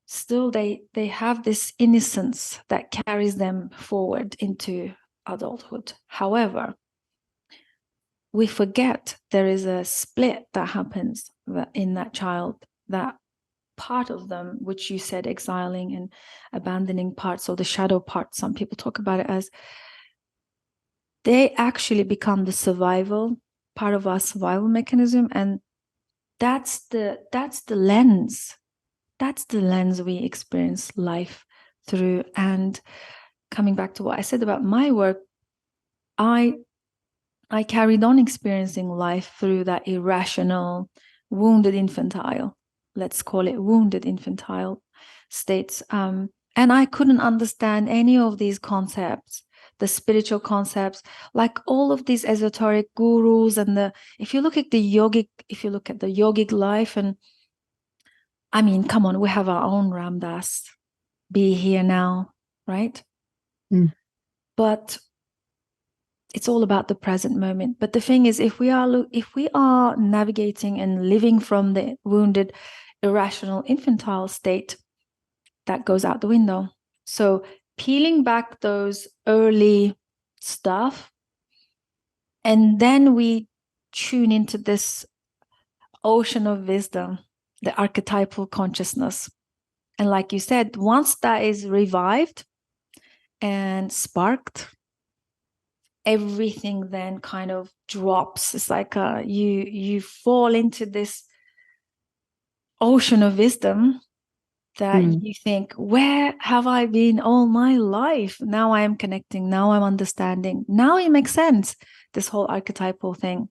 Still, they have this innocence that carries them forward into adulthood. However, we forget there is a split that happens in that child, that part of them, which you said exiling and abandoning parts, or the shadow part, some people talk about it as, they actually become the survival part of our survival mechanism. And that's the lens. That's the lens we experience life through. And coming back to what I said about my work, I carried on experiencing life through that irrational, wounded infantile, let's call it wounded infantile states. And I couldn't understand any of these concepts, the spiritual concepts, like all of these esoteric gurus. And if you look at the yogic life, and I mean, come on, we have our own Ram Dass, be here now, right? Mm. But it's all about the present moment. But the thing is, if we are navigating and living from the wounded, irrational, infantile state, that goes out the window. So peeling back those early stuff, and then we tune into this ocean of wisdom, the archetypal consciousness. And like you said, once that is revived and sparked, everything then kind of drops. It's like you fall into this ocean of wisdom that you think, where have I been all my life? Now I am connecting. Now I'm understanding. Now it makes sense, this whole archetypal thing.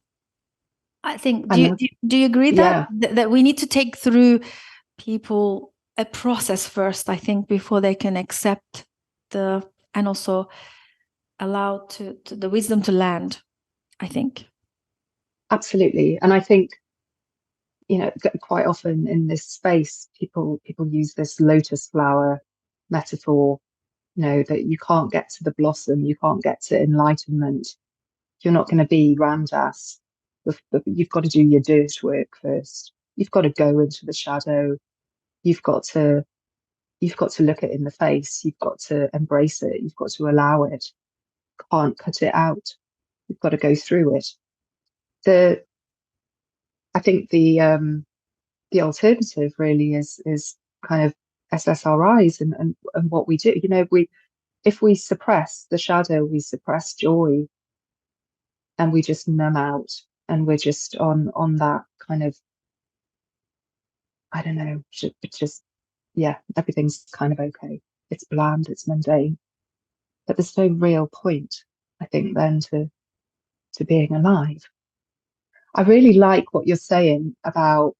I think, do you agree that we need to take through people a process first, I think, before they can accept and also allow to the wisdom to land, I think. Absolutely. And I think quite often in this space, people use this lotus flower metaphor, that you can't get to the blossom, you can't get to enlightenment. You're not going to be Ramdas. You've got to do your dirt work first. You've got to go into the shadow. You've got to look it in the face. You've got to embrace it. You've got to allow it. Can't cut it out. You've got to go through it. I think the alternative really is kind of SSRIs and what we do. If we suppress the shadow, we suppress joy, and we just numb out, and we're just on that kind of, I don't know, just yeah, everything's kind of okay. It's bland, it's mundane, but there's no real point, I think, then to being alive. I really like what you're saying about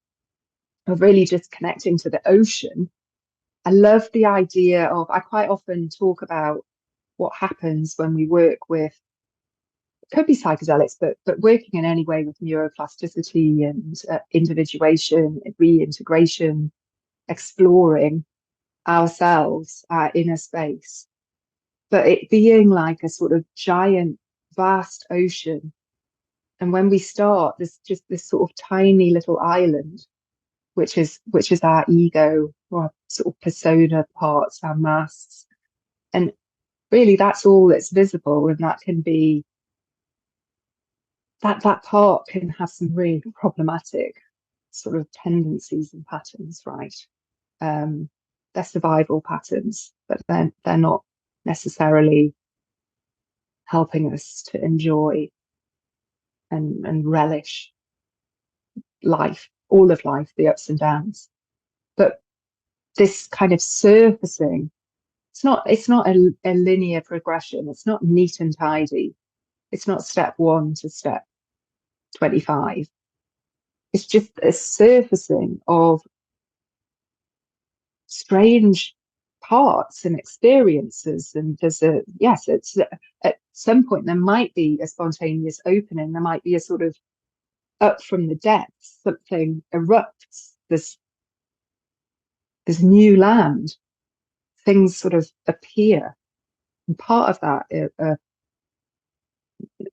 really just connecting to the ocean. I love the idea of, I quite often talk about what happens when we work with, it could be psychedelics, but working in any way with neuroplasticity and individuation, reintegration, exploring ourselves, our inner space, but it being like a sort of giant, vast ocean. And when we start, there's just this sort of tiny little island, which is our ego, or our sort of persona parts, our masks. And really that's all that's visible, and that can be, that part can have some really problematic sort of tendencies and patterns, right? They're survival patterns, but they're not necessarily helping us to enjoy and relish life, all of life, the ups and downs. But this kind of surfacing, it's not a linear progression. It's not neat and tidy. It's not step 1 to step 25. It's just a surfacing of strange parts and experiences. And there's it's at some point there might be a spontaneous opening. There might be a sort of up from the depths, something erupts. There's new land. Things sort of appear. And part of that,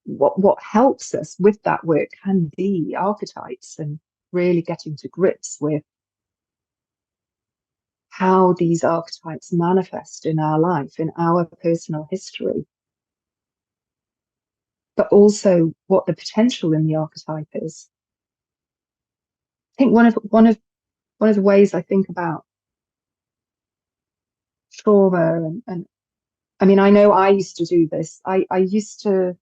what helps us with that work can be archetypes, and really getting to grips with how these archetypes manifest in our life, in our personal history, but also what the potential in the archetype is. I think one of the ways I think about trauma, and I mean, I know I used to do this. I used to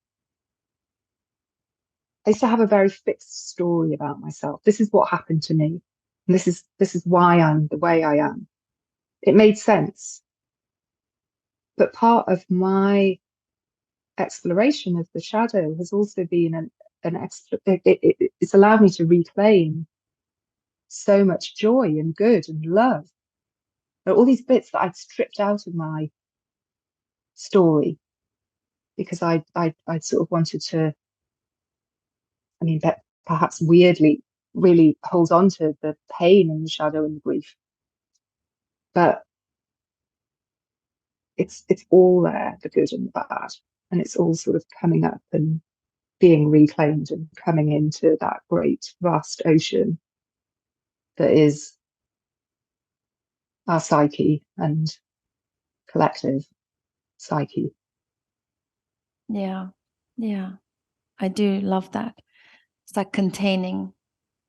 have a very fixed story about myself. This is what happened to me, and this is why I'm the way I am. It made sense. But part of my exploration of the shadow has also been it's allowed me to reclaim so much joy and good and love. There are all these bits that I'd stripped out of my story because I sort of wanted to, I mean, that perhaps weirdly really hold on to the pain and the shadow and the grief. But it's all there, the good and the bad, and it's all sort of coming up and being reclaimed and coming into that great vast ocean that is our psyche and collective psyche. Yeah, I do love that. It's like containing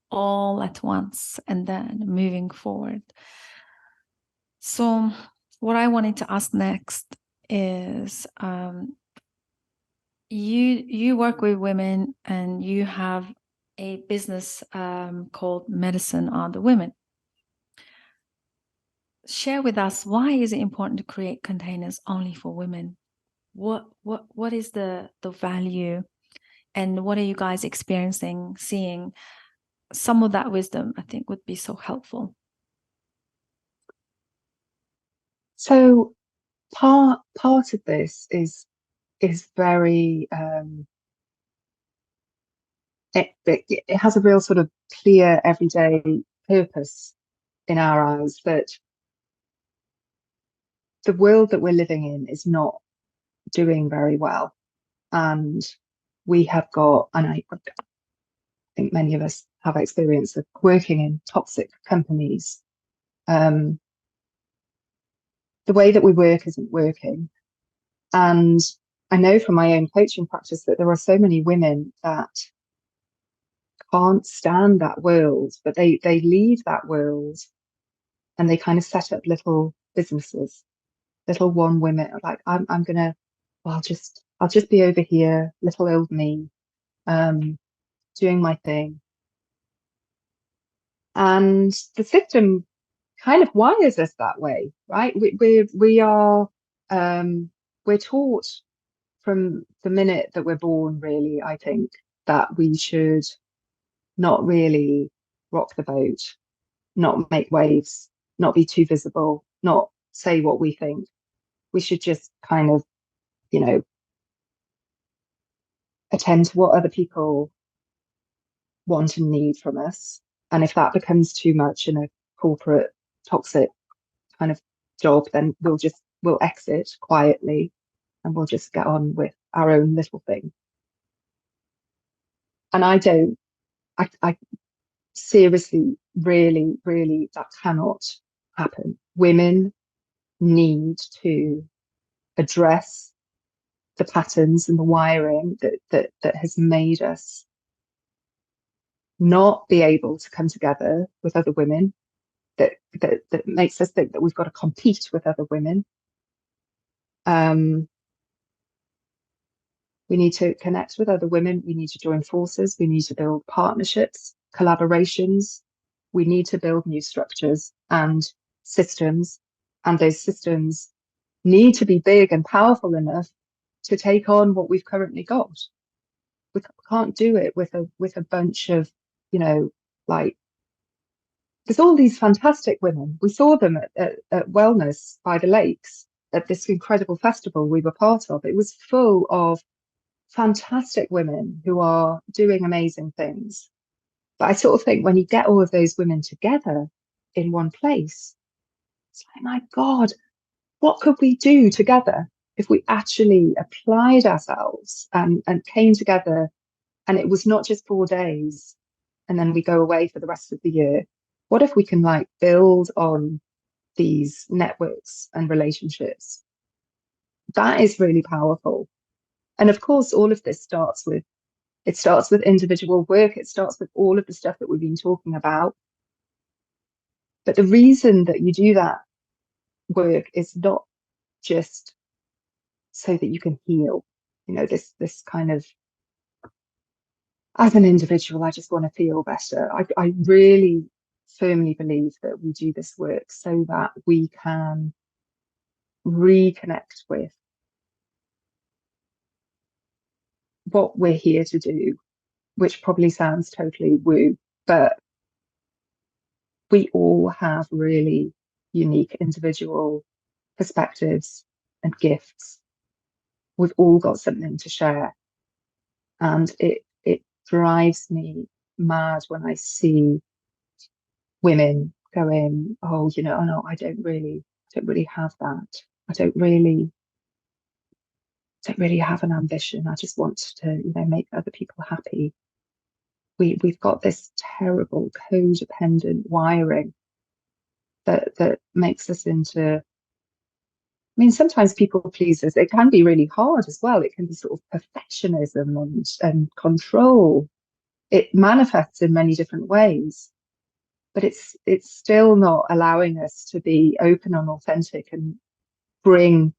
all at once and then moving forward. So what I wanted to ask next is, you work with women and you have a business called Medicine on the Women. Share with us, why is it important to create containers only for women? What is the value, and what are you guys experiencing, seeing? Some of that wisdom, I think, would be so helpful. So part of this is very it has a real sort of clear everyday purpose in our eyes, that the world that we're living in is not doing very well. And we have got, and I think many of us have experience of working in toxic companies. The way that we work isn't working. And I know from my own coaching practice that there are so many women that can't stand that world, but they leave that world and they kind of set up little businesses, little one women, like I'm gonna, well, I'll just be over here, little old me, doing my thing. And the system kind of wires us that way, right? We are we're taught from the minute that we're born, really, I think, that we should not really rock the boat, not make waves, not be too visible, not say what we think. We should just kind of, you know, attend to what other people want and need from us. And if that becomes too much in a corporate, toxic kind of job, then we'll exit quietly and we'll just get on with our own little thing. And I seriously, really, really, that cannot happen. Women need to address the patterns and the wiring that has made us not be able to come together with other women, that makes us think that we've got to compete with other women. We need to connect with other women. We need to join forces. We need to build partnerships, collaborations. We need to build new structures and systems. And those systems need to be big and powerful enough to take on what we've currently got. We can't do it with a bunch of, you know, like, there's all these fantastic women. We saw them at Wellness by the Lakes at this incredible festival we were part of. It was full of fantastic women who are doing amazing things. But I sort of think when you get all of those women together in one place, it's like, my God, what could we do together if we actually applied ourselves and came together, and it was not just 4 days and then we go away for the rest of the year? What if we can like build on these networks and relationships? That is really powerful. And of course, all of this starts with individual work. It starts with all of the stuff that we've been talking about. But the reason that you do that work is not just so that you can heal, you know, this kind of, as an individual, I just want to feel better. I really firmly believe that we do this work so that we can reconnect with what we're here to do, which probably sounds totally woo, but we all have really unique individual perspectives and gifts. We've all got something to share. And it drives me mad when I see women going, oh, you know, oh no, I don't really have that. I don't really have an ambition. I just want to, you know, make other people happy. We've got this terrible codependent wiring that makes us into, I mean, sometimes people pleasers, it can be really hard as well. It can be sort of perfectionism and control. It manifests in many different ways, but it's still not allowing us to be open and authentic and bring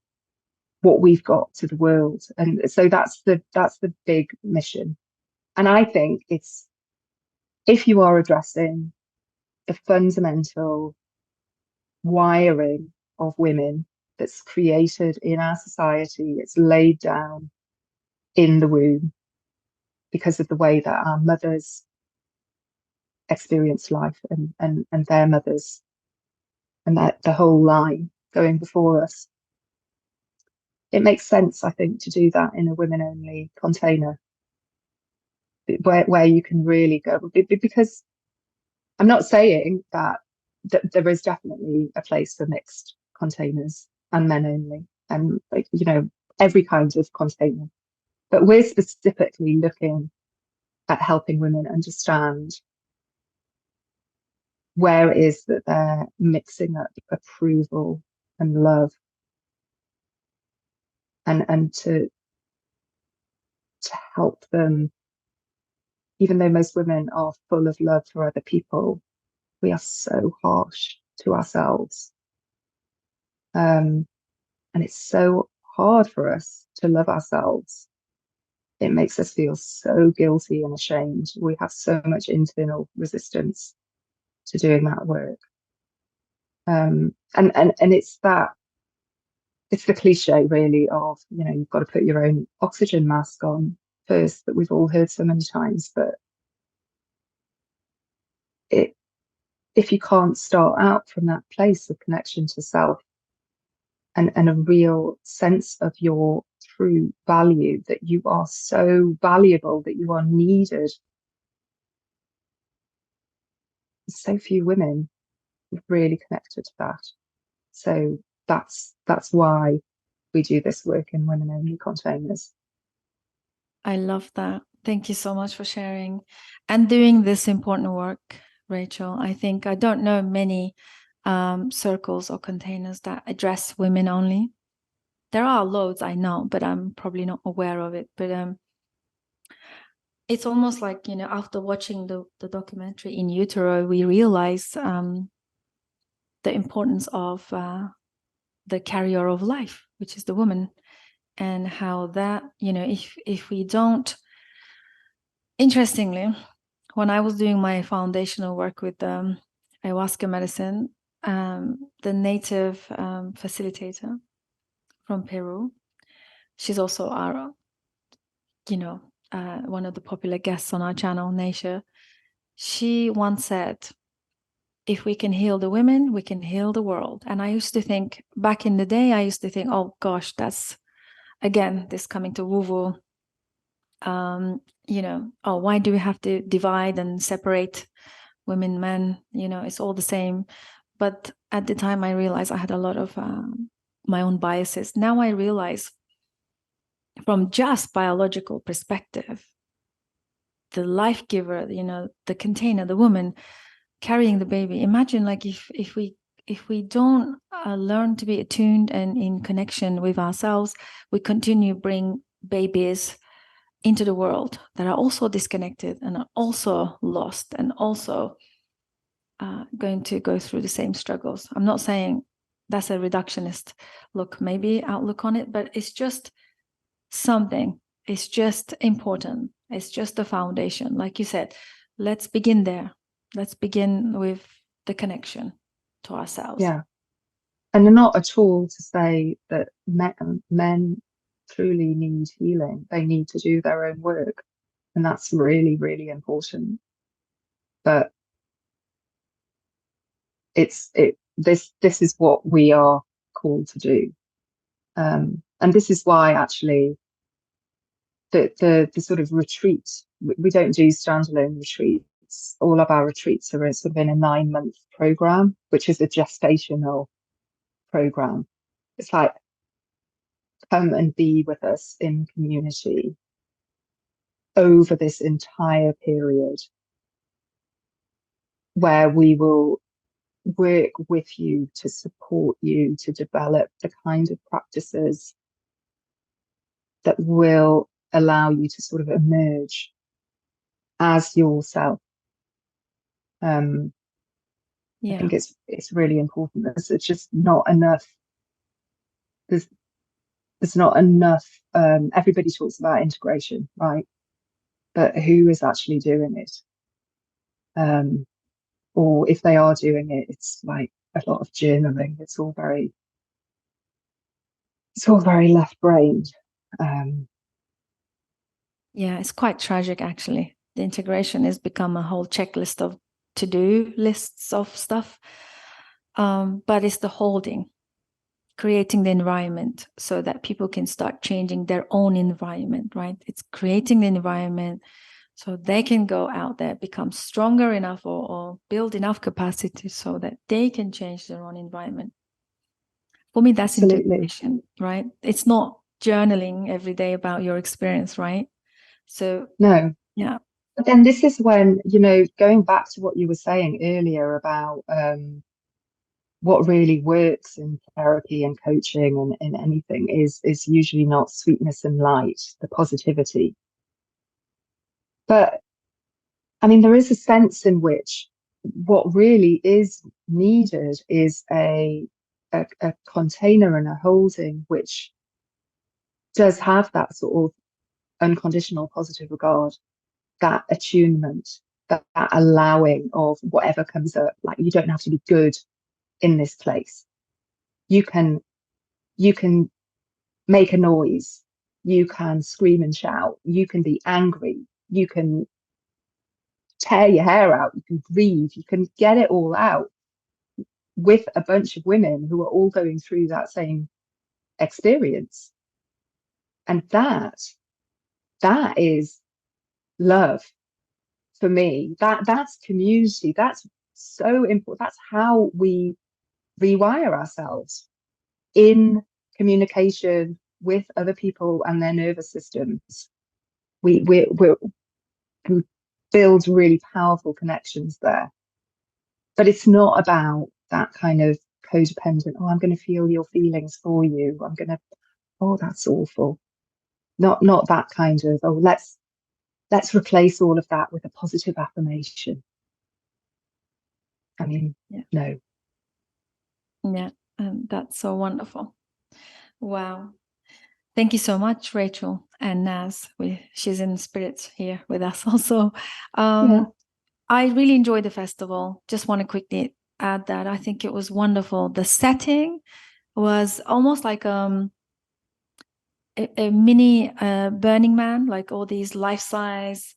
what we've got to the world. And so that's the big mission. And I think it's, if you are addressing the fundamental wiring of women that's created in our society, it's laid down in the womb because of the way that our mothers experience life and their mothers and that the whole line going before us. It makes sense, I think, to do that in a women-only container. where you can really go, because I'm not saying that there is definitely a place for mixed containers and men only, and like, you know, every kind of container. But we're specifically looking at helping women understand where it is that they're mixing up approval and love, and to help them, even though most women are full of love for other people, we are so harsh to ourselves. And it's so hard for us to love ourselves. It makes us feel so guilty and ashamed. We have so much internal resistance to doing that work. And it's the cliche really of, you know, you've got to put your own oxygen mask on first, that we've all heard so many times. But if you can't start out from that place of connection to self, and a real sense of your true value, that you are so valuable, that you are needed. So few women have really connected to that. So that's why we do this work in women-only containers. I love that. Thank you so much for sharing and doing this important work, Rachel. I think I don't know many circles or containers that address women only. There are loads, I know, but I'm probably not aware of it. But it's almost like, you know, after watching the documentary In Utero, we realize the importance of the carrier of life, which is the woman, and how that, you know, if we don't. Interestingly, when I was doing my foundational work with ayahuasca medicine, the native facilitator from Peru, she's also our, you know, one of the popular guests on our channel, Nature. She once said, if we can heal the women, we can heal the world. And I used to think, back in the day, oh gosh, that's, again, this coming to woo-woo. You know, oh, why do we have to divide and separate women, men? You know, it's all the same. But at the time, I realized I had a lot of my own biases. Now I realize, from just biological perspective, the life giver, you know, the container, the woman carrying the baby. Imagine, like, if we don't learn to be attuned and in connection with ourselves, we continue bring babies into the world that are also disconnected and are also lost and also going to go through the same struggles. I'm not saying that's a reductionist outlook on it, but it's just something. It's just important. It's just a foundation. Like you said, let's begin there. Let's begin with the connection to ourselves. Yeah. And not at all to say that men truly need healing. They need to do their own work. And that's really, really important. But this is what we are called to do. And this is why actually the sort of retreat, we don't do standalone retreats. All of our retreats are sort of in a 9-month program, which is a gestational program. It's like, come and be with us in community over this entire period, where we will work with you to support you to develop the kind of practices that will allow you to sort of emerge as yourself. I think it's really important. It's just not enough. There's not enough. Everybody talks about integration, right? But who is actually doing it? Or if they are doing it, it's like a lot of journaling. It's all very left-brained. Yeah, it's quite tragic, actually. The integration has become a whole checklist of to-do lists of stuff. But it's the holding, creating the environment so that people can start changing their own environment, right? It's creating the environment so they can go out there, become stronger enough, or build enough capacity so that they can change their own environment. For me, that's integration, right? It's not journaling every day about your experience, right? So no. Yeah. But then this is when, going back to what you were saying earlier about what really works in therapy and coaching and in anything is usually not sweetness and light, the positivity. But I mean, there is a sense in which what really is needed is a container and a holding which does have that sort of unconditional positive regard, that attunement, that allowing of whatever comes up. Like, you don't have to be good in this place. You can make a noise. You can scream and shout. You can be angry. You can tear your hair out. You can grieve. You can get it all out with a bunch of women who are all going through that same experience. And that is love for me. That's community. That's so important. That's how we rewire ourselves in communication with other people and their nervous systems. We build really powerful connections there. But it's not about that kind of codependent, oh, I'm going to feel your feelings for you. I'm going to, oh, that's awful. Not that kind of, oh, let's replace all of that with a positive affirmation. I mean, no. Yeah, that's so wonderful. Wow. Thank you so much, Rachel and Naz. She's in spirit here with us also. I really enjoyed the festival. Just want to quickly add that I think it was wonderful. The setting was almost like a mini Burning Man, like all these life-size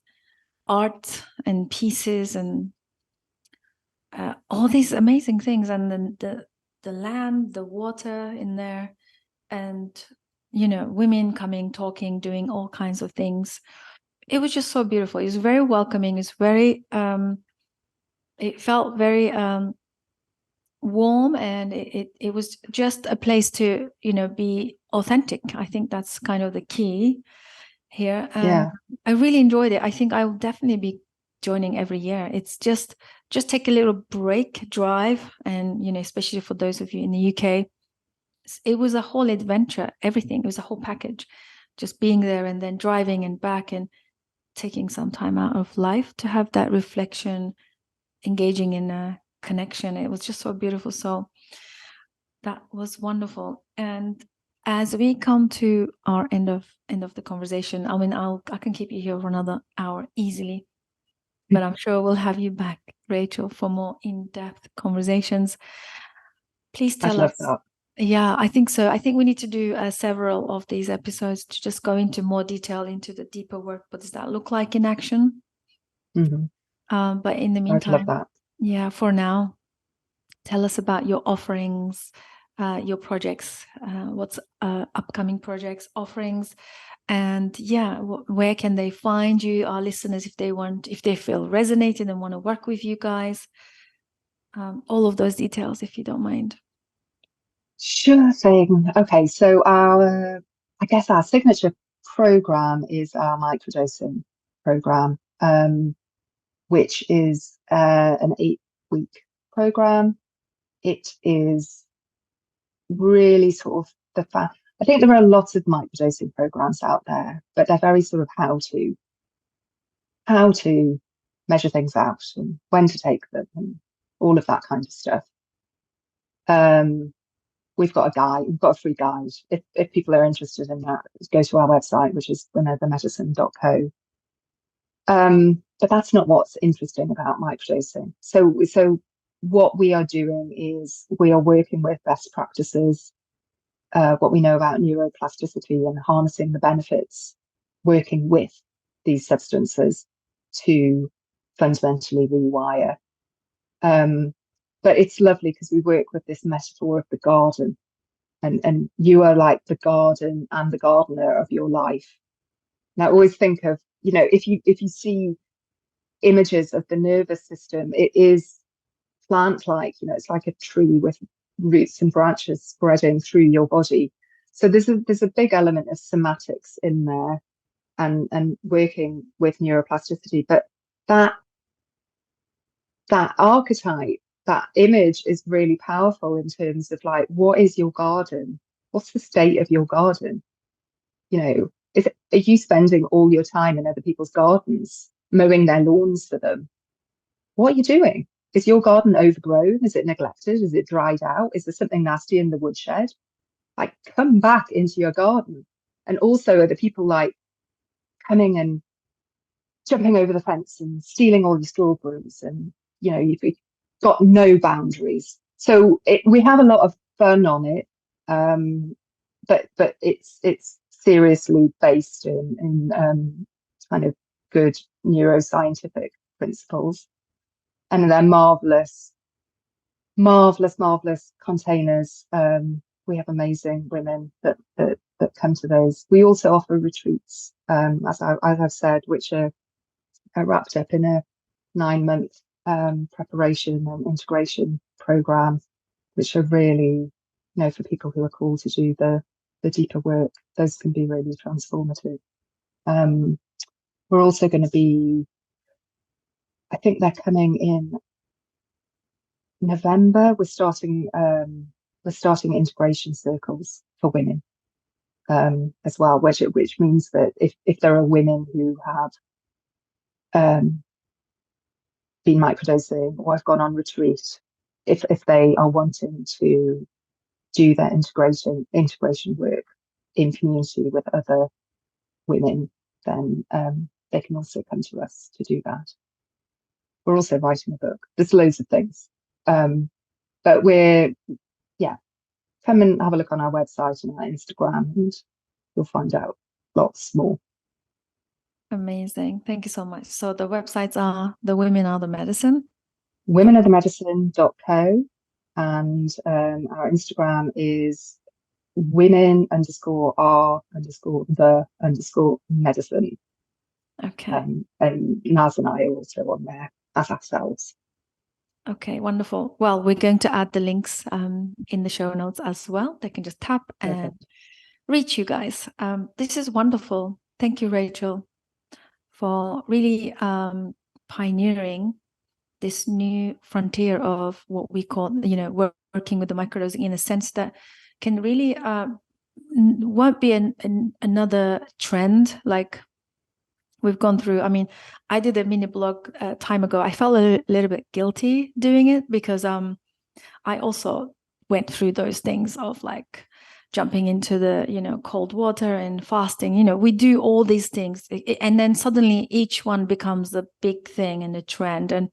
art and pieces and all these amazing things, and then the land, the water in there, and women coming, talking, doing all kinds of things. It was just so beautiful. It was very welcoming. It's very it felt very warm, and it was just a place to be authentic. I think that's kind of the key here. I really enjoyed it. I think I will definitely be joining every year. It's just take a little break, drive, and especially for those of you in the UK, it was a whole adventure. Everything, it was a whole package. Just being there and then driving and back and taking some time out of life to have that reflection, engaging in a connection. It was just so beautiful. So that was wonderful. And as we come to our end of the conversation, I mean, I can keep you here for another hour easily, but I'm sure we'll have you back, Rachel, for more in-depth conversations. Please tell us. That. Yeah, I think so. I think we need to do several of these episodes to just go into more detail into the deeper work. What does that look like in action? Mm-hmm. But in the meantime, I'd love that. Yeah, for now, tell us about your offerings, your projects, what's upcoming projects, offerings, and where can they find you, our listeners, if they feel resonated and want to work with you guys. All of those details, if you don't mind. Sure thing. Okay, so our signature program is our microdosing program, which is an 8-week program. It is really sort of I think there are a lot of microdosing programs out there, but they're very sort of how to measure things out and when to take them and all of that kind of stuff. We've got a free guide. If people are interested in that, go to our website, which is whenothermedicine.co. But that's not what's interesting about microdosing. So what we are doing is we are working with best practices, what we know about neuroplasticity and harnessing the benefits, working with these substances to fundamentally rewire. But it's lovely because we work with this metaphor of the garden, and you are like the garden and the gardener of your life. Now, I always think of if you see images of the nervous system, it is plant-like. It's like a tree with roots and branches spreading through your body. So there's a big element of somatics in there, and working with neuroplasticity. But that archetype, that image, is really powerful in terms of like, what is your garden? What's the state of your garden? Are you spending all your time in other people's gardens, mowing their lawns for them? What are you doing? Is your garden overgrown? Is it neglected? Is it dried out? Is there something nasty in the woodshed? Like, come back into your garden. And also, are the people like coming and jumping over the fence and stealing all your strawberries? And, you've got no boundaries. So we have a lot of fun on it. But it's seriously based in kind of good neuroscientific principles. And they're marvelous containers. We have amazing women that come to those. We also offer retreats, as I've said, which are wrapped up in a 9-month preparation and integration program, which are really, for people who are called to do the deeper work. Those can be really transformative. We're also going to be, I think they're coming in November. We're starting integration circles for women as well, which means that if there are women who have been microdosing or have gone on retreat, if they are wanting to do their integration work in community with other women, then they can also come to us to do that. We're also writing a book. There's loads of things. But come and have a look on our website and our Instagram, and you'll find out lots more. Amazing. Thank you so much. So the websites are The Women Are the Medicine. womenarethemedicine.co, and our Instagram is women_are_the_medicine. Okay. And Naz and I are also on there as ourselves. Okay, wonderful. Well, we're going to add the links in the show notes as well. They can just tap and reach you guys. This is wonderful. Thank you, Rachel, for really pioneering this new frontier of what we call, working with the microdosing, in a sense that can really won't be another trend like we've gone through. I mean, I did a mini blog time ago. I felt a little bit guilty doing it because I also went through those things of like jumping into the, cold water and fasting. We do all these things. And then suddenly each one becomes a big thing and a trend. And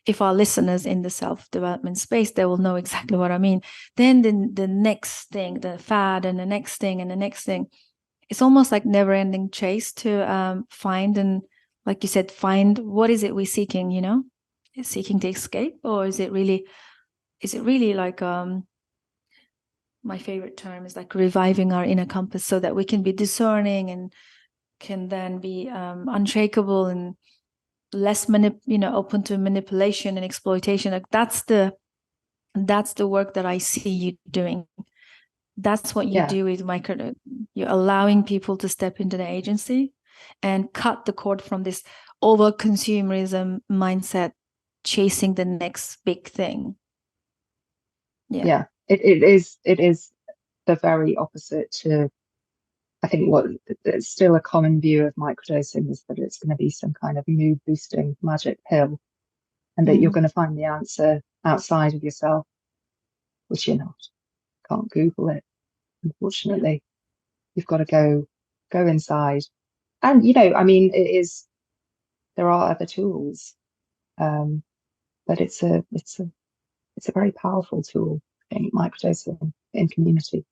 if our listeners in the self-development space, they will know exactly what I mean. Then the next thing, the fad, and the next thing, and the next thing. It's almost like never-ending chase to find, and like you said, find what is it we're seeking, seeking to escape, or is it really like my favorite term is like reviving our inner compass, so that we can be discerning and can then be unshakable and less open to manipulation and exploitation. Like that's the work that I see you doing. That's what you do with microdosing. You're allowing people to step into their agency and cut the cord from this over consumerism mindset, chasing the next big thing. Yeah, it is the very opposite to, I think, what it's still a common view of microdosing is that it's going to be some kind of mood boosting magic pill, and that you're going to find the answer outside of yourself, which you're not. Can't Google it, unfortunately. You've got to go inside, and I mean, there are other tools, but it's a very powerful tool, I think, microdosing in community.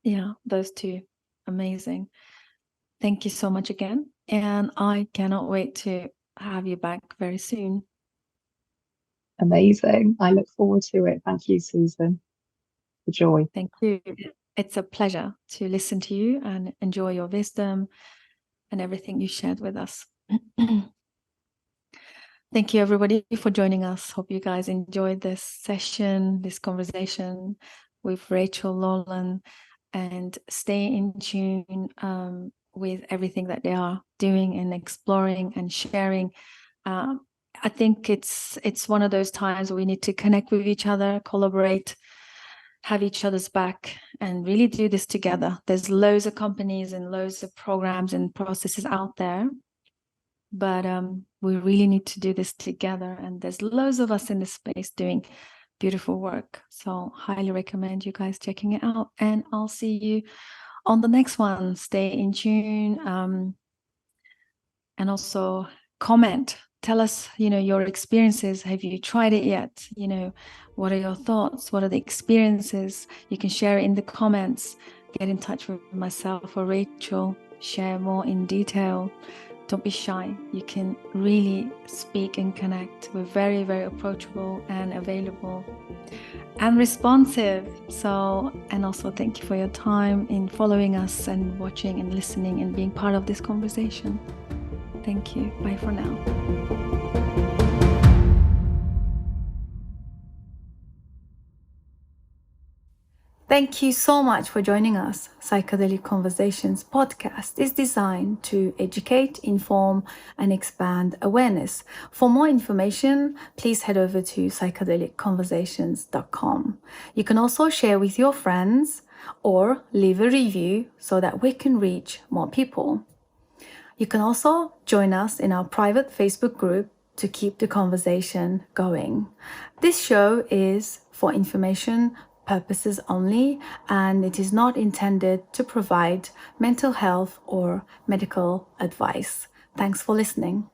Yeah, those two, amazing. Thank you so much again, and I cannot wait to have you back very soon. Amazing. I look forward to it. Thank you, Susan. The joy. Thank you. It's a pleasure to listen to you and enjoy your wisdom and everything you shared with us. Thank you, everybody, for joining us. Hope you guys enjoyed this session, this conversation with Rachel, Lawlan, and stay in tune with everything that they are doing and exploring and sharing. I think it's one of those times where we need to connect with each other, collaborate, have each other's back, and really do this together. There's loads of companies and loads of programs and processes out there, but we really need to do this together, and there's loads of us in this space doing beautiful work. So highly recommend you guys checking it out, and I'll see you on the next one. Stay in tune, and also comment. Tell us, your experiences. Have you tried it yet? What are your thoughts? What are the experiences? You can share it in the comments. Get in touch with myself or Rachel. Share more in detail. Don't be shy. You can really speak and connect. We're very, very approachable and available and responsive. And also thank you for your time in following us and watching and listening and being part of this conversation. Thank you. Bye for now. Thank you so much for joining us. Psychedelic Conversations podcast is designed to educate, inform, and expand awareness. For more information, please head over to psychedelicconversations.com. You can also share with your friends or leave a review so that we can reach more people. You can also join us in our private Facebook group to keep the conversation going. This show is for information purposes only, and it is not intended to provide mental health or medical advice. Thanks for listening.